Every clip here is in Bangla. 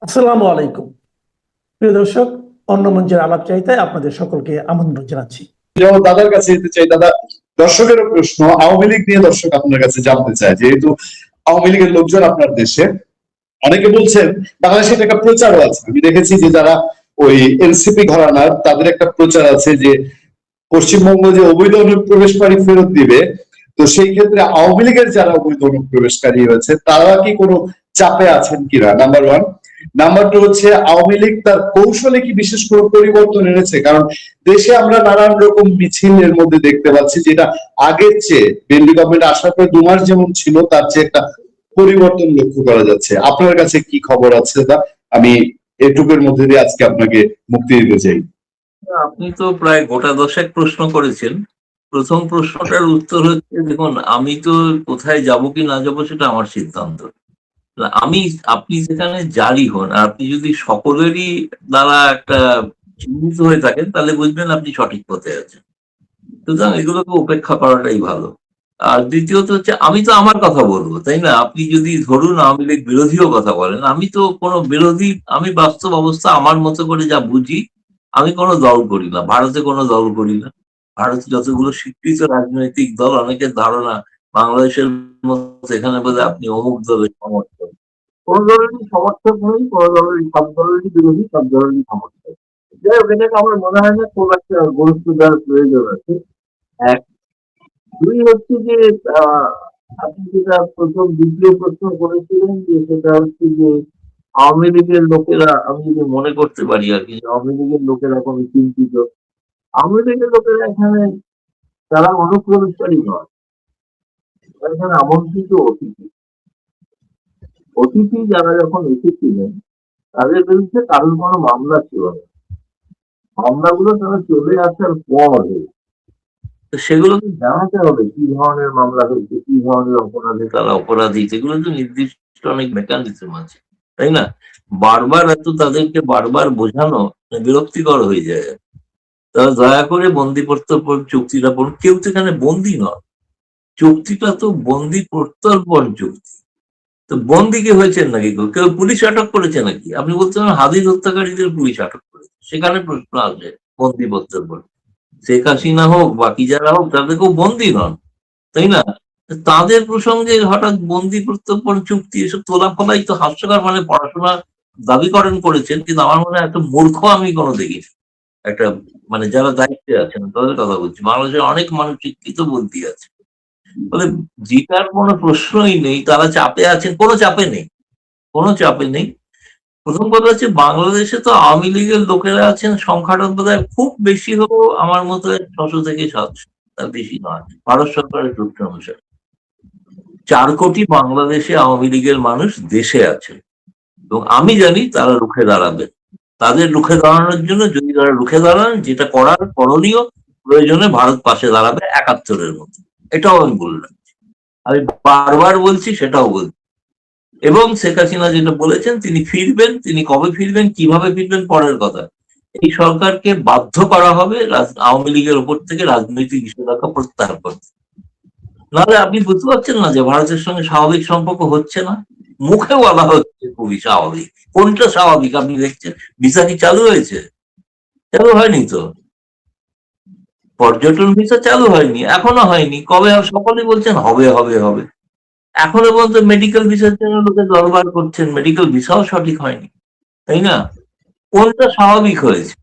আসসালামু আলাইকুম প্রিয় দর্শক। অন্য মঞ্চের আলাপ চাইতে আপনাদের সকলকে আমন্ত্রণ জানাচ্ছি। যেমন দাদার কাছে যেতে চাই। দাদা, দর্শকেরও প্রশ্ন আওয়ামী লীগ নিয়ে দর্শক আপনার কাছে জানতে চায়, যেহেতু আওয়ামী লীগের লোকজন আপনার দেশে, অনেকে বলছেন বাংলাদেশে একটা প্রচারও আছে। আমি দেখেছি যে যারা ওই এনসিপি ঘরানার, তাদের একটা প্রচার আছে যে পশ্চিমবঙ্গ যে অবৈধ অনুপ্রবেশকারী ফেরত দিবে। তো সেই ক্ষেত্রে আওয়ামী লীগের যারা অবৈধ অনুপ্রবেশকারী হয়েছে তারা কি কোনো চাপে আছেন কিনা, নাম্বার ওয়ান। নাম্বার টু হচ্ছে, আওয়ামী লীগ তার কৌশলে কি বিশেষ কোনো পরিবর্তন এনেছে? কারণ দেশে আমরা নানান রকম মিছিল এর মধ্যে দেখতে পাচ্ছি, যেটা আগের চেয়ে বিএনপি গভর্নমেন্ট আসার পরে 2 মাস যেমন ছিল তার চেয়ে একটা পরিবর্তন লক্ষ্য করা যাচ্ছে। আপনার কাছে কি খবর আছে দাদা? আমি এটুকুর মধ্যে দিয়ে আজকে আপনাকে মুক্তি দিতে চাই। আপনি তো প্রায় গোটা দশেক প্রশ্ন করেছেন। প্রথম প্রশ্নটার উত্তর হচ্ছে, দেখুন, আমি তো কোথায় যাব কি না যাব সেটা আমার সিদ্ধান্ত। আমি আপনি যেখানে জারি হন, আর আপনি যদি সকলেরই দ্বারা একটা চিহ্নিত হয়ে থাকেন, তাহলে বুঝবেন আপনি সঠিক পথে আছেন। সুতরাং এগুলোকে উপেক্ষা করাটাই ভালো। আর দ্বিতীয়ত হচ্ছে, আমি তো আমার কথা বলবো, তাই না? আপনি যদি ধরুন আওয়ামী লীগ বিরোধীও কথা বলেন, আমি তো কোনো বিরোধী, আমি বাস্তব অবস্থা আমার মতো করে যা বুঝি, আমি কোনো দল করি না, ভারতে কোনো দল করি না। ভারতে যতগুলো স্বীকৃত রাজনৈতিক দল, অনেকের ধারণা বাংলাদেশের মতো এখানে বোধহয় আপনি অমুক দলের সমর্থক। কোন দলেরই সমর্থক নই, কোন দলেরই, সব দলেরই বিরোধী, সব দলেরই সমর্থক। যাই হোক, এটাকে আমার মনে হয় না খুব একটা গুরুত্ব দেওয়ার প্রয়োজন আছে। এক। দুই হচ্ছে যে, আহ, আপনি যেটা প্রথম দ্বিতীয় প্রশ্ন করেছিলেন, যে সেটা হচ্ছে যে আওয়ামী লীগের লোকেরা, আমি যদি মনে করতে পারি আর কি, যে আওয়ামী লীগের লোকেরা কোনো চিন্তিত। আওয়ামী লীগের লোকেরা এখানে, তারা অনুপ্রবেশকারী নয়, তারা এখানে আমন্ত্রিত অতিথি। অতিথি যারা যখন এসেছিলেন, তাদের বিরুদ্ধে কারোর কোনো মামলা ছিল না। মামলাগুলো তারা চলে আসার পরে, তো সেগুলোকে জানাতে হবে কি ধরনের মামলা হয়েছে, কি ধরনের অপরাধে তারা অপরাধী। সেগুলো তো নির্দিষ্ট অনেক মেকানিজম আছে, তাই না? বারবার এত তাদেরকে বারবার বোঝানো বিরক্তিকর হয়ে যায়। তারা দয়া করে বন্দি প্রত্যর্পণ চুক্তিটা পড়ুন। কেউ তো এখানে বন্দি নয়, চুক্তিটা তো বন্দি প্রত্যর্পণ চুক্তি। তো বন্দি কি হয়েছেন নাকি? কেউ পুলিশ আটক করেছে নাকি? আপনি বলতে পারেন হাদিস হত্যাকারীদের পুলিশ আটক করেছে, সেখানে প্রশ্ন আসবে বন্দি প্রত্যর্পণ। শেখ হাসিনা হোক, বাকি যারা হোক, তাদের কেউ বন্দি নন, তাই না? তাদের প্রসঙ্গে হঠাৎ বন্দি প্রত্যর্পণ চুক্তি এসব তোলা ফলাই তো হাস্যকর। মানে পড়াশোনা দাবিকরণ করেছেন, কিন্তু আমার মনে হয় এত মূর্খ আমি কোনো দেখিনি। একটা, মানে যারা দায়িত্বে আছেন তাদের কথা বলছি, বাংলাদেশের অনেক মানুষ শিক্ষিত বন্দি আছে, ফলে জিতার কোনো প্রশ্নই নেই। তারা চাপে আছেন, কোনো চাপে নেই, কোনো চাপে নেই। প্রথম কথা হচ্ছে, বাংলাদেশে তো আওয়ামী লীগের লোকেরা আছেন সংখ্যাটা বোধহয় খুব বেশি হলেও আমার মতো 600 থেকে 700, তার বেশি নয় ভারত সরকারের তথ্য অনুসারে। 4 কোটি বাংলাদেশে আওয়ামী লীগের মানুষ দেশে আছে, এবং আমি জানি তারা রুখে দাঁড়াবে। তাদের রুখে দাঁড়ানোর জন্য, যদি তারা রুখে দাঁড়ান, যেটা করার করণীয়, প্রয়োজনে ভারত পাশে দাঁড়াবে 71-এর মতো। এটাও আমি বললাম, আমি বারবার বলছি, সেটাও বলছি। এবং শেখ হাসিনা যেটা বলেছেন, তিনি ফিরবেন, তিনি কবে ফিরবেন, কিভাবে ফিরবেন, পরের কথা। এই সরকারকে বাধ্য করা হবে আওয়ামী লীগের উপর থেকে রাজনৈতিক নিষেধাজ্ঞা প্রত্যাহার করতে। নাহলে আপনি বুঝতে পারছেন না যে ভারতের সঙ্গে স্বাভাবিক সম্পর্ক হচ্ছে না? মুখে বলা হচ্ছে খুবই স্বাভাবিক, কোনটা স্বাভাবিক আপনি দেখছেন? ভিসা কি চালু হয়েছে? চালু হয়নি তো। পর্যটন ভিসা চালু হয়নি, এখনো হয়নি। কবে হবে? সকলেই বলছেন হবে হবে হবে। এখনো পর্যন্ত মেডিকেল ভিসার জন্য লোকে দরবার করছেন, মেডিকেল ভিসাও সঠিক হয়নি, তাই না? কোনটা স্বাভাবিক হয়েছে?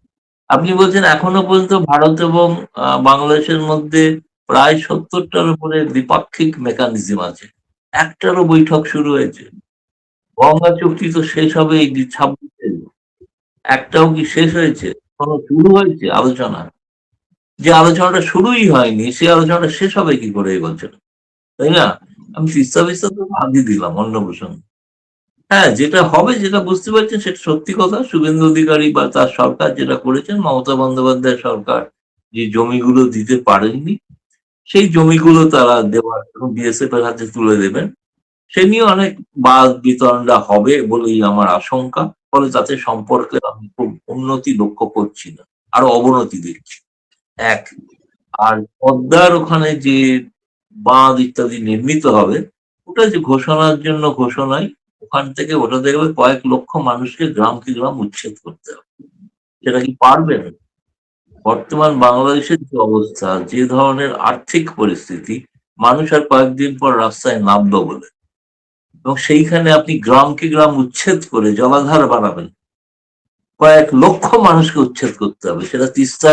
আপনি বলছেন এখনো পর্যন্ত ভারত এবং বাংলাদেশের মধ্যে প্রায় 70টার উপরে দ্বিপাক্ষিক মেকানিজম আছে, একটারও বৈঠক শুরু হয়েছে? গঙ্গা চুক্তি তো শেষ হবে এই 26-এ, একটাও কি শেষ হয়েছে? কোনো শুরু হয়েছে আলোচনা? যে আলোচনাটা শুরুই হয়নি, সেই আলোচনাটা শেষ হবে কি করে এই বছর, তাই না? আমি তিস্তা বিস্তা তো বাদই দিলাম, অন্য প্রসঙ্গে। হ্যাঁ, যেটা হবে, যেটা বুঝতে পারছেন, সেটা সত্যি কথা। শুভেন্দু অধিকারী বা তার সরকার যেটা করেছেন, মমতা বন্দ্যোপাধ্যায় সরকার যে জমিগুলো দিতে পারেননি, সেই জমিগুলো তারা দেওয়ার বিএসএফ এর হাতে তুলে দেবেন। সে নিয়ে অনেক বাদ বিতণ্ডা হবে বলেই আমার আশঙ্কা। ফলে তাতে সম্পর্কে আমি খুব উন্নতি লক্ষ্য করছি না, আরো অবনতি দেখছি। এক। আর পদ্মার ওখানে যে বাঁধ ইত্যাদি নির্মিত হবে, ওটা যে ঘোষণার জন্য ঘোষণাই, ওখান থেকে ওটা দেখবে কয়েক লক্ষ মানুষকে গ্রামকে গ্রাম উচ্ছেদ করতে হবে। সেটা কি পারবেন? বর্তমান বাংলাদেশের যে অবস্থা, যে ধরনের আর্থিক পরিস্থিতি, মানুষ আর কয়েকদিন পর রাস্তায় নামলো বলে, এবং সেইখানে আপনি গ্রামকে গ্রাম উচ্ছেদ করে জলাধার বানাবেন, কয়েক লক্ষ মানুষকে উচ্ছেদ করতে হবে, সেটা তিস্তা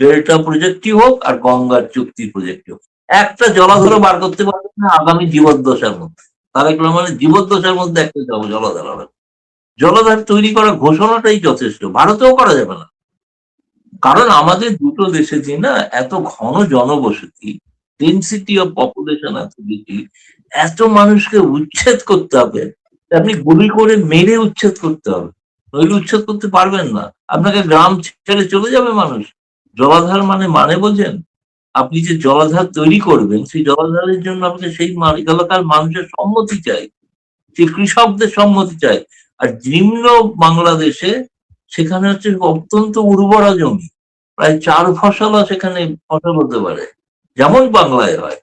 ডেল্টা প্রজেক্টই হোক আর গঙ্গার চুক্তি প্রজেক্টই হোক। একটা জলাধারও বার করতে পারবেন না আগামী জীবদ্দশার মধ্যে। তারেক রহমানের জীবদ্দশার মধ্যে একটা জলাধার হবে না। জলাধার তৈরি করার ঘোষণাটাই যথেষ্ট, ভারতেও করা যাবে না। কারণ আমাদের দুটো দেশে যে না এত ঘন জনবসতি, ডেন্সিটি অফ পপুলেশন এত বেশি, এত মানুষকে উচ্ছেদ করতে হবে, আপনি গুলি করে মেরে উচ্ছেদ করতে হবে, নইলে উচ্ছেদ করতে পারবেন না। আপনাকে গ্রাম ছেড়ে চলে যাবে মানুষ। জলাধার মানে বোঝেন? আপনি যে জলাধার তৈরি করবেন, সেই জলাধারের জন্য আপনাকে সেই এলাকার মানুষের সম্মতি চাই, সেই কৃষকদের সম্মতি চাই। আর নিম্ন বাংলাদেশে সেখানে হচ্ছে অত্যন্ত উর্বরা জমি, প্রায় 4 ফসলও সেখানে ফসল হতে পারে, যেমন বাংলায় হয়।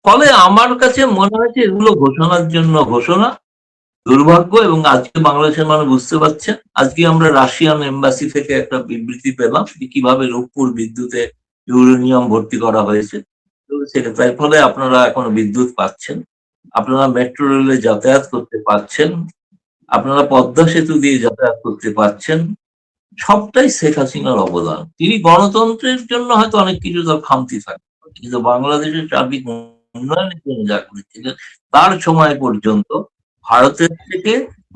ফলে আমার কাছে মনে হয়েছে এগুলো ঘোষণার জন্য ঘোষণা, দুর্ভাগ্য। এবং আজকে বাংলাদেশের মানুষ বুঝতে পারছেন। আজকে আমরা রাশিয়ান এম্বাসি থেকে একটা বিবৃতি পেলাম যে কিভাবে রূপপুর বিদ্যুতে ইউরেনিয়াম ভর্তি করা হয়েছে। তার ফলে আপনারা এখন বিদ্যুৎ পাচ্ছেন, আপনারা মেট্রো রেলে যাতায়াত করতে পারছেন, আপনারা পদ্মা সেতু দিয়ে যাতায়াত করতে পারছেন। সবটাই শেখ হাসিনার অবদান। তিনি গণতন্ত্রের জন্য হয়তো অনেক কিছু তার খামতি থাকে, কিন্তু বাংলাদেশের সার্বিক উন্নয়নের জন্য যা করেছিলেন, তার সময় পর্যন্ত ভারতের থেকে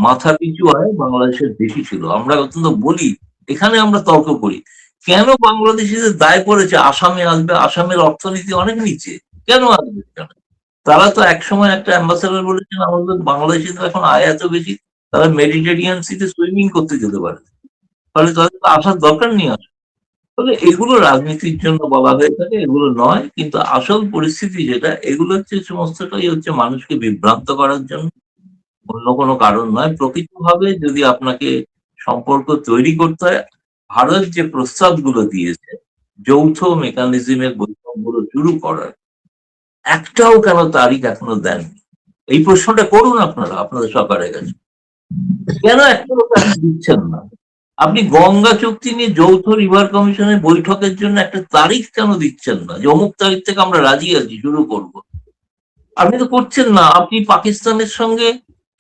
মাথা পিছু আয় বাংলাদেশের বেশি ছিল। আমরা অত্যন্ত বলি, এখানে আমরা তর্ক করি, কেন বাংলাদেশিদের দায় পড়েছে আসামে আসবে? আসামের অর্থনীতি অনেক নিচে, কেন আসবে? তারা তো একসময় একটা অ্যাম্বাসেডর বলেছেন আমাদের বাংলাদেশিদের এখন আয় এত বেশি, তারা মেডিটেরিয়ান সিতে সুইমিং করতে যেতে পারে, ফলে তাদের তো আসার দরকার নেই। তবে এগুলো রাজনীতির জন্য বলা হয়ে থাকে, এগুলো নয়। কিন্তু আসল পরিস্থিতি যেটা, এগুলো হচ্ছে সমস্তটাই হচ্ছে মানুষকে বিভ্রান্ত করার জন্য, অন্য কোনো কারণ নয়। প্রকৃতভাবে যদি আপনাকে সম্পর্ক তৈরি করতে হয়, ভারত যে প্রস্তাবগুলো দিয়েছে যৌথ মেকানিজমের বৈঠকগুলো শুরু করার, একটাও কেন তারিখ এখনো দেননি? এই প্রশ্নটা করুন আপনারা আপনাদের সরকারের কাছে, কেন একটাও তারিখ দিচ্ছেন না? আপনি গঙ্গা চুক্তি নিয়ে যৌথ রিভার কমিশনের বৈঠকের জন্য একটা তারিখ কেন দিচ্ছেন না, যে অমুক তারিখ থেকে আমরা রাজি আছি, শুরু করব? আপনি তো করছেন না। আপনি পাকিস্তানের সঙ্গে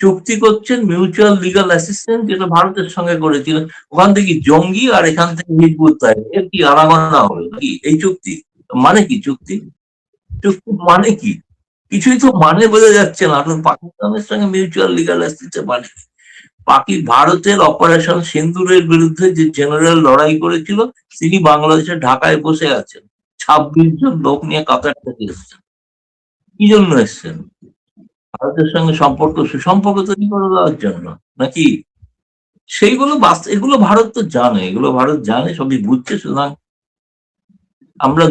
চুক্তি করছেন মিউচুয়াল লিগাল অ্যাসিস্ট্যান্স, যেটা ভারতের সঙ্গে করেছিলেন। ওখান থেকে জঙ্গি আর এখান থেকে হিজবুত তাহরির কি আলাদা হবে নাকি এই চুক্তি? মানে কি চুক্তি? চুক্তি মানে কি? কিছুই তো মানে বোঝা যাচ্ছে না। আপনার পাকিস্তানের সঙ্গে মিউচুয়াল লিগাল অ্যাসিস্ট্যান্স মানে ভারতের অপারেশন সিন্দুরের বিরুদ্ধে যে জেনারেল লড়াই করেছিল, তিনি বাংলাদেশের ঢাকায় বসে আছেন, 26 জন লোক নিয়ে কাতার থেকে এসছেন। কি জন্য এসছেন? ভারতের সঙ্গে সুসম্পর্ক তৈরি করে দেওয়ার জন্য নাকি? সেইগুলো এগুলো ভারত তো জানে, এগুলো ভারত জানে, সবই বুঝছে। সুতরাং আমরা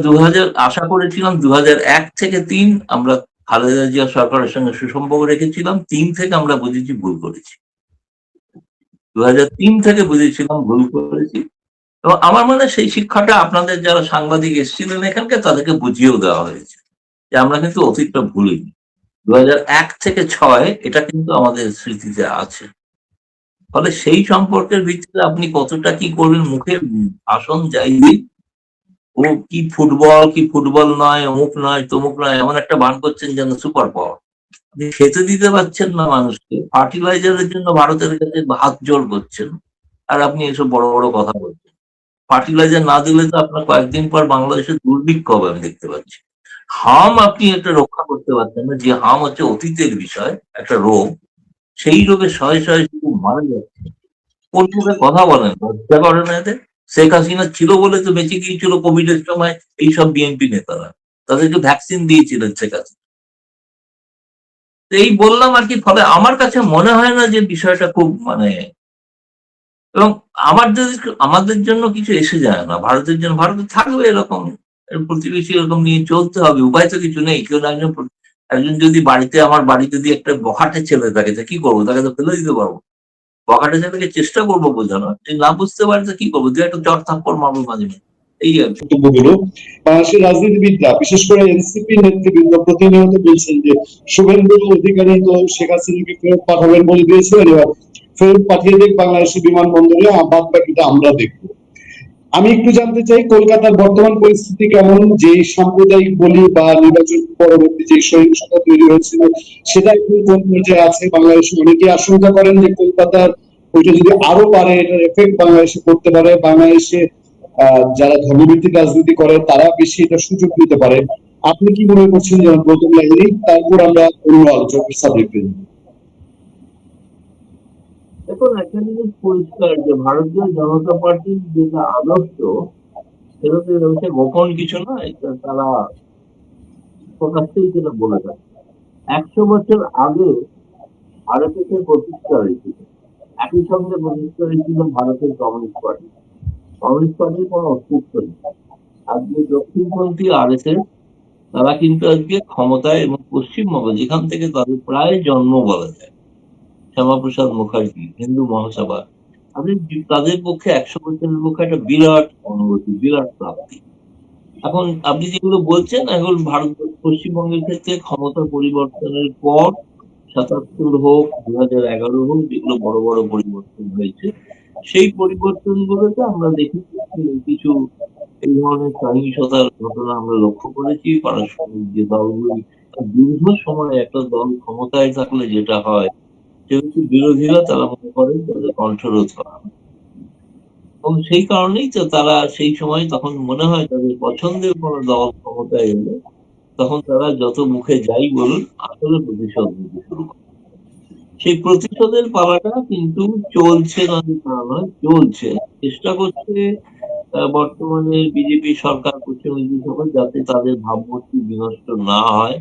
আশা করেছিলাম 2001 থেকে 3 আমরা খালেদা জিয়া সরকারের সঙ্গে সুসম্পর্ক রেখেছিলাম, 3 থেকে আমরা বুঝেছি ভুল করেছি, 2003 থেকে বুঝেছিলাম ভুল করেছি। এবং আমার মনে হয় সেই শিক্ষাটা আপনাদের যারা সাংবাদিক এসেছিলেন এখানকে, তাদেরকে বুঝিয়েও দেওয়া হয়েছে যে আমরা কিন্তু অতীতটা ভুলিনি। 2001 থেকে 6 এটা কিন্তু আমাদের স্মৃতিতে আছে। ফলে সেই সম্পর্কের ভিত্তিতে আপনি কতটা কি করবেন, মুখে ভাষণ যাই দিন, ও কি ফুটবল নয়, অমুক নয়, তমুক নয়, এমন একটা ভান করছেন যেন সুপার পাওয়ার। আপনি খেতে দিতে পারছেন না মানুষকে, ফার্টিলাইজারের জন্য ভারতের কাছে হাত জোর করছেন, আর আপনি এসব বড় বড় কথা বলছেন। ফার্টিলাইজার না দিলে তো আপনার কয়েকদিন পর বাংলাদেশের দুর্ভিক্ষ হবে, আমি দেখতে পাচ্ছি। হাম আপনি একটা রক্ষা করতে পারছেন না, যে হাম হচ্ছে অতীতের বিষয়, একটা রোগ, সেই রোগে শয়ে শয়ে শুধু মারা যাচ্ছে। কোন মুখে কথা বলেন, লজ্জা করে না এদের? শেখ হাসিনা ছিল বলে তো বেঁচে গিয়েছিল কোভিড এর সময় এইসব বিএনপি নেতারা, তাদেরকে ভ্যাকসিন দিয়েছিলেন শেখ হাসিনা। এই বললাম আর কি। ফলে আমার কাছে মনে হয় না যে বিষয়টা খুব এবং আমাদের জন্য কিছু এসে যায় না, ভারতের জন্য। ভারতে থাকবে এরকম, প্রতিবেশী এরকম নিয়ে চলতে হবে, উপায় তো কিছু নেই। কেউ একজন যদি আমার বাড়ি যদি একটা বখাটে ছেলে থাকে, তা কি করবো? তাকে তো ফেলে দিতে পারবো? বখাটে ছেলেকে চেষ্টা করবো বোঝানো, যদি না বুঝতে পারে তো কি করবো? দু একটা চট থাপ্পড় মারবো মাঝে মাঝে। এই আর কি। বক্তব্যগুলো বাংলাদেশের রাজনীতিবিদরা বিশেষ করে এনসিপি নেতৃবৃন্দ প্রতিনিয়ত বলছেন যে শুভেন্দু অধিকারী তো শেখ হাসিনাকে ফেরত পাঠাবেন বলে দিয়েছিলেন, এবার ফেরত পাঠিয়ে দেখ বাংলাদেশের বিমানবন্দরে, বাদ বাকিটা আমরা দেখবো। আমি একটু জানতে চাই কলকাতার বর্তমান পরিস্থিতি কেমন, যে সাম্প্রদায়িক বলি বা নির্বাচন পরবর্তী যে সহিংসতা তৈরি হয়েছিল সেটা এখন কোন পর্যায়ে আছে বাংলাদেশে? অনেকে আশঙ্কা করেন যে কলকাতার ওইটা যদি আরো বাড়ে এটার এফেক্ট বাংলাদেশে পড়তে পারে, বাংলাদেশে যারা ধর্মভিত্তিক রাজনীতি করে তারা বেশি এটা সুযোগ নিতে পারে। আপনি কি মনে করছেন যেমন গৌতম লাহিড়ী, তারপর আমরা অন্য আলোচনার সাবজেক্টে যাব। এখন একটা জিনিস পরিষ্কার যে ভারতীয় জনতা পার্টির যেটা আদর্শ সেটা তো হচ্ছে গোপন কিছু না, এটা তারা প্রকাশ্যেই সেটা বলে থাকে। 100 বছর আগে ভারতের প্রতিষ্ঠা হয়েছিল, একই সঙ্গে প্রতিষ্ঠা হয়েছিল ভারতের কমিউনিস্ট পার্টি। কমিউনিস্ট পার্টির কোনো অস্তিত্ব নেই। আজকে দক্ষিণপন্থী আরএসএস তারা কিন্তু আজকে ক্ষমতায়, এবং পশ্চিমবঙ্গ যেখান থেকে তাদের প্রায় জন্ম বলা যায়, শ্যামাপ্রসাদ মুখার্জি, হিন্দু মহাসভা, আপনি তাদের পক্ষে 100 বছরের পক্ষে একটা বিরাট অনুভূতি, বিরাট প্রাপ্তি। এখন আপনি যেগুলো বলছেন এখন ভারত পশ্চিমবঙ্গের ক্ষেত্রে ক্ষমতা পরিবর্তনের পর 77 হোক 2011 হোক, যেগুলো বড় বড় পরিবর্তন হয়েছে, সেই পরিবর্তনগুলোতে আমরা দেখেছি যে কিছু এই ধরনের সহিংসতার ঘটনা আমরা লক্ষ্য করেছি। পারস্পরিক যে দলগুলি, দীর্ঘ সময় একটা দল ক্ষমতায় থাকলে যেটা হয় যেহেতু বিরোধীরা তারা মনে করেন তাদের কণ্ঠরোধ করা হয়। এবং সেই কারণেই তো তারা সেই সময় তখন মনে হয় তাদের পছন্দের কোনো দল ক্ষমতায় এলে তখন তারা যত মুখে যাই বলুন আসলে প্রতিশোধ নিতে শুরু করে। সেই প্রতিশোধের পালাটা কিন্তু চলছে না যে তা নয়, চলছে। চেষ্টা করছে বর্তমানে বিজেপি সরকার, পশ্চিমবঙ্গ সরকার, যাতে তাদের ভাবমূর্তি বিনষ্ট না হয়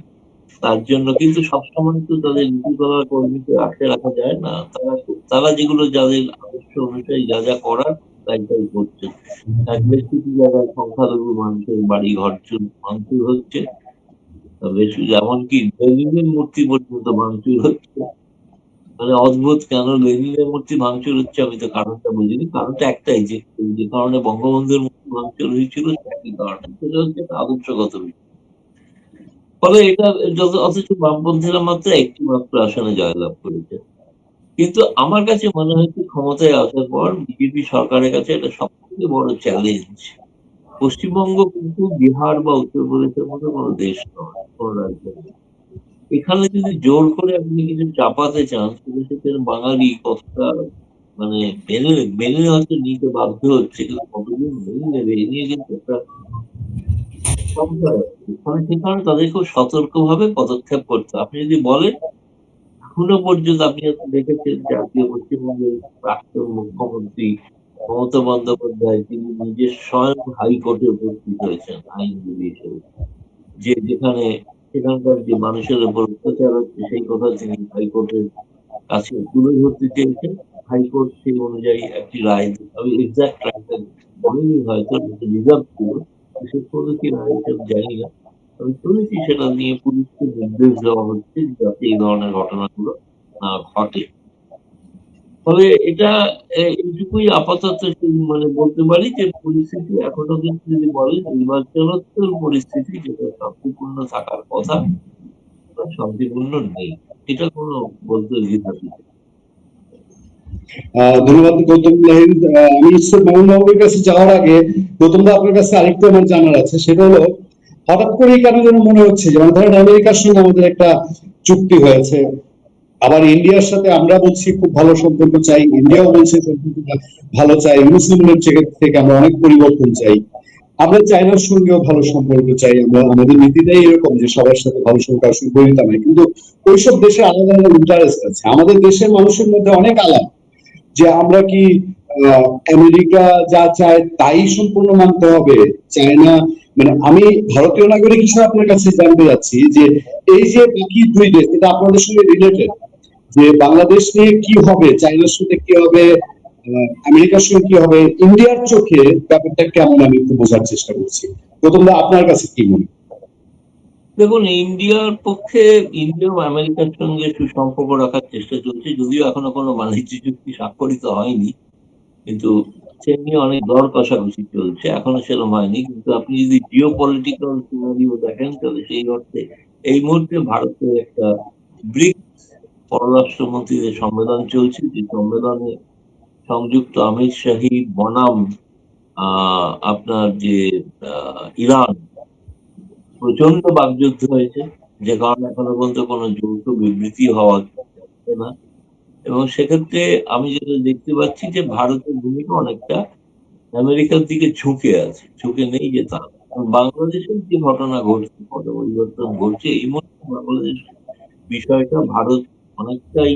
তার জন্য। কিন্তু সবসময় তো তাদের নীতিগত কর্মীকে আটকে রাখা যায় না, তারা তারা যেগুলো যাদের আদর্শ অনুযায়ী যা যা করার তাই তাই করছে। বেশ কিছু জায়গায় সংখ্যালঘু মানুষের বাড়ি ঘর ভাঙচুর হচ্ছে, বেশ এমনকি লেনিনের মূর্তি পর্যন্ত ভাঙচুর হচ্ছে। মানে অদ্ভুত, কেন লেনিনের মূর্তি ভাঙচুর হচ্ছে আমি তো কারণটা বুঝিনি। কারণটা একটাই, যে যে কারণে বঙ্গবন্ধুর মূর্তি ভাঙচুর হয়েছিল একই কারণে, সেটা হচ্ছে একটা আদর্শগত বিষয়। ফলে এটা অথচ বামপন্থীরা মাত্র একটি মাত্র আসনে জয়লাভ করেছে। কিন্তু আমার কাছে মনে হচ্ছে ক্ষমতায় আসার পর বিজেপি সরকারের কাছে এটা সব থেকে বড় চ্যালেঞ্জ। পশ্চিমবঙ্গ কিন্তু বিহার বা উত্তরপ্রদেশের মতো কোনো দেশ নয়, কোনো রাজ্য নয়। এখানে যদি জোর করে আপনি কিছু চাপাতে চান তাহলে সেখানে বাঙালি কতটা মানে মেনে মেনে হয়তো নিতে বাধ্য হচ্ছে, কিন্তু কতদিন মেনে নেবে এ নিয়ে কিন্তু একটা সমস্যা আছে। ফলে সে কারণে তাদের খুব সতর্ক ভাবে পদক্ষেপ করতে হবে। আপনি যদি বলেন এখনো পর্যন্ত আপনি হয়তো দেখেছেন জাতীয় পশ্চিমবঙ্গের প্রাক্তন মুখ্যমন্ত্রী মমতা বন্দ্যোপাধ্যায় তিনি নিজের স্বয়ং হাইকোর্টে উপস্থিত হয়েছেন আইনজীবী হিসেবে, যে যেখানে সেখানকার যে মানুষের উপর অত্যাচার হচ্ছে সেই কথা তিনি হাইকোর্টের কাছে তুলে ধরতে চেয়েছেন। হাইকোর্ট সেই অনুযায়ী একটি রায়, আমি এক্সাক্ট রায়টা বলিনি, হয়তো রিজার্ভ ছিল, শেষ পর্যন্ত কি রায় হিসেবে জানি না। আমি শুনেছি সেটা নিয়ে পুলিশকে নির্দেশ দেওয়া হচ্ছে যাতে এই ধরনের ঘটনাগুলো না ঘটে। ফলে এটা এইটুকুই আপাতত মানে বলতে পারি যে পরিস্থিতি এখনো কিন্তু যদি বলেন নির্বাচনোত্তর পরিস্থিতি যেটা শান্তিপূর্ণ থাকার কথা শান্তিপূর্ণ নেই, এটা কোনো বলতে দ্বিধা নেই। ধন্যবাদ গৌতম লাহিড়ী। আমি মোহন বাবুর কাছে যাওয়ার আগে গৌতম দা আপনার কাছে আরেকটু আমার জানার আছে, সেটা হলো হঠাৎ করে কেন যেন মনে হচ্ছে যে মানে ধরেন আমেরিকার সঙ্গে আমাদের একটা চুক্তি হয়েছে, আবার ইন্ডিয়ার সাথে আমরা বলছি খুব ভালো সম্পর্ক চাই, ইন্ডিয়াও বলছে সম্পর্কটা ভালো চাই, মুসলিমদের থেকে আমরা অনেক পরিবর্তন চাই, আমরা চায়নার সঙ্গেও ভালো সম্পর্ক চাই, আমরা আমাদের নীতিটাই এরকম যে সবার সাথে ভালো সম্পর্ক আসলে গড়ে দিতে হয়। কিন্তু ওইসব দেশে আলাদা আলাদা ইন্টারেস্ট আছে, আমাদের দেশের মানুষের মধ্যে অনেক আলাদা, যে আমরা কি আমেরিকা যা চায় তাই সম্পূর্ণ মানতে হবে, চায়না মানে আমি ভারতীয় নাগরিক হিসেবে আপনার কাছে জানতে যাচ্ছি যে এই যে বাকি দুই দেশ, এটা আপনাদের সঙ্গে রিলেটেড, যে বাংলাদেশ নিয়ে কি হবে, চায়নার সাথে কি হবে, আমেরিকার সঙ্গে কি হবে, ইন্ডিয়ার চোখে ব্যাপারটা কেমন আমি একটু বোঝার চেষ্টা করছি। প্রথমত আপনার কাছে কি মনে হয়? দেখুন, ইন্ডিয়ার পক্ষে ইন্ডিয়া ও আমেরিকার সঙ্গে সুসম্পর্ক রাখার চেষ্টা চলছে, যদিও এখনো কোনো বাণিজ্য চুক্তি স্বাক্ষরিত হয়নি। কিন্তু সে নিয়ে অনেক দর কষাকষি চলছে, এখনো সেরকম হয়নি। কিন্তু আপনি যদি জিও পলিটিক্যাল সিনারিও দেখেন তাহলে সেই অর্থে এই মুহূর্তে ভারতের একটা ব্রিক্স পররাষ্ট্রমন্ত্রীদের সম্মেলন চলছে, যে সম্মেলনে সংযুক্ত আমির শাহী বনাম আপনার যে ইরান, প্রচন্ড বাকযুদ্ধ হয়েছে, যে কারণে এখনো পর্যন্ত কোনো যৌথ বিবৃতি হওয়া যাচ্ছে না। এবং সেক্ষেত্রে আমি যেটা দেখতে পাচ্ছি যে ভারতের ভূমিকা অনেকটা আমেরিকার দিকে ঝুঁকে আছে, ঝুঁকে নেই যে তা না। কারণ বাংলাদেশের যে ঘটনা ঘটছে, পট পরিবর্তন ঘটছে, এই মুহূর্তে বাংলাদেশ বিষয়টা ভারত অনেকটাই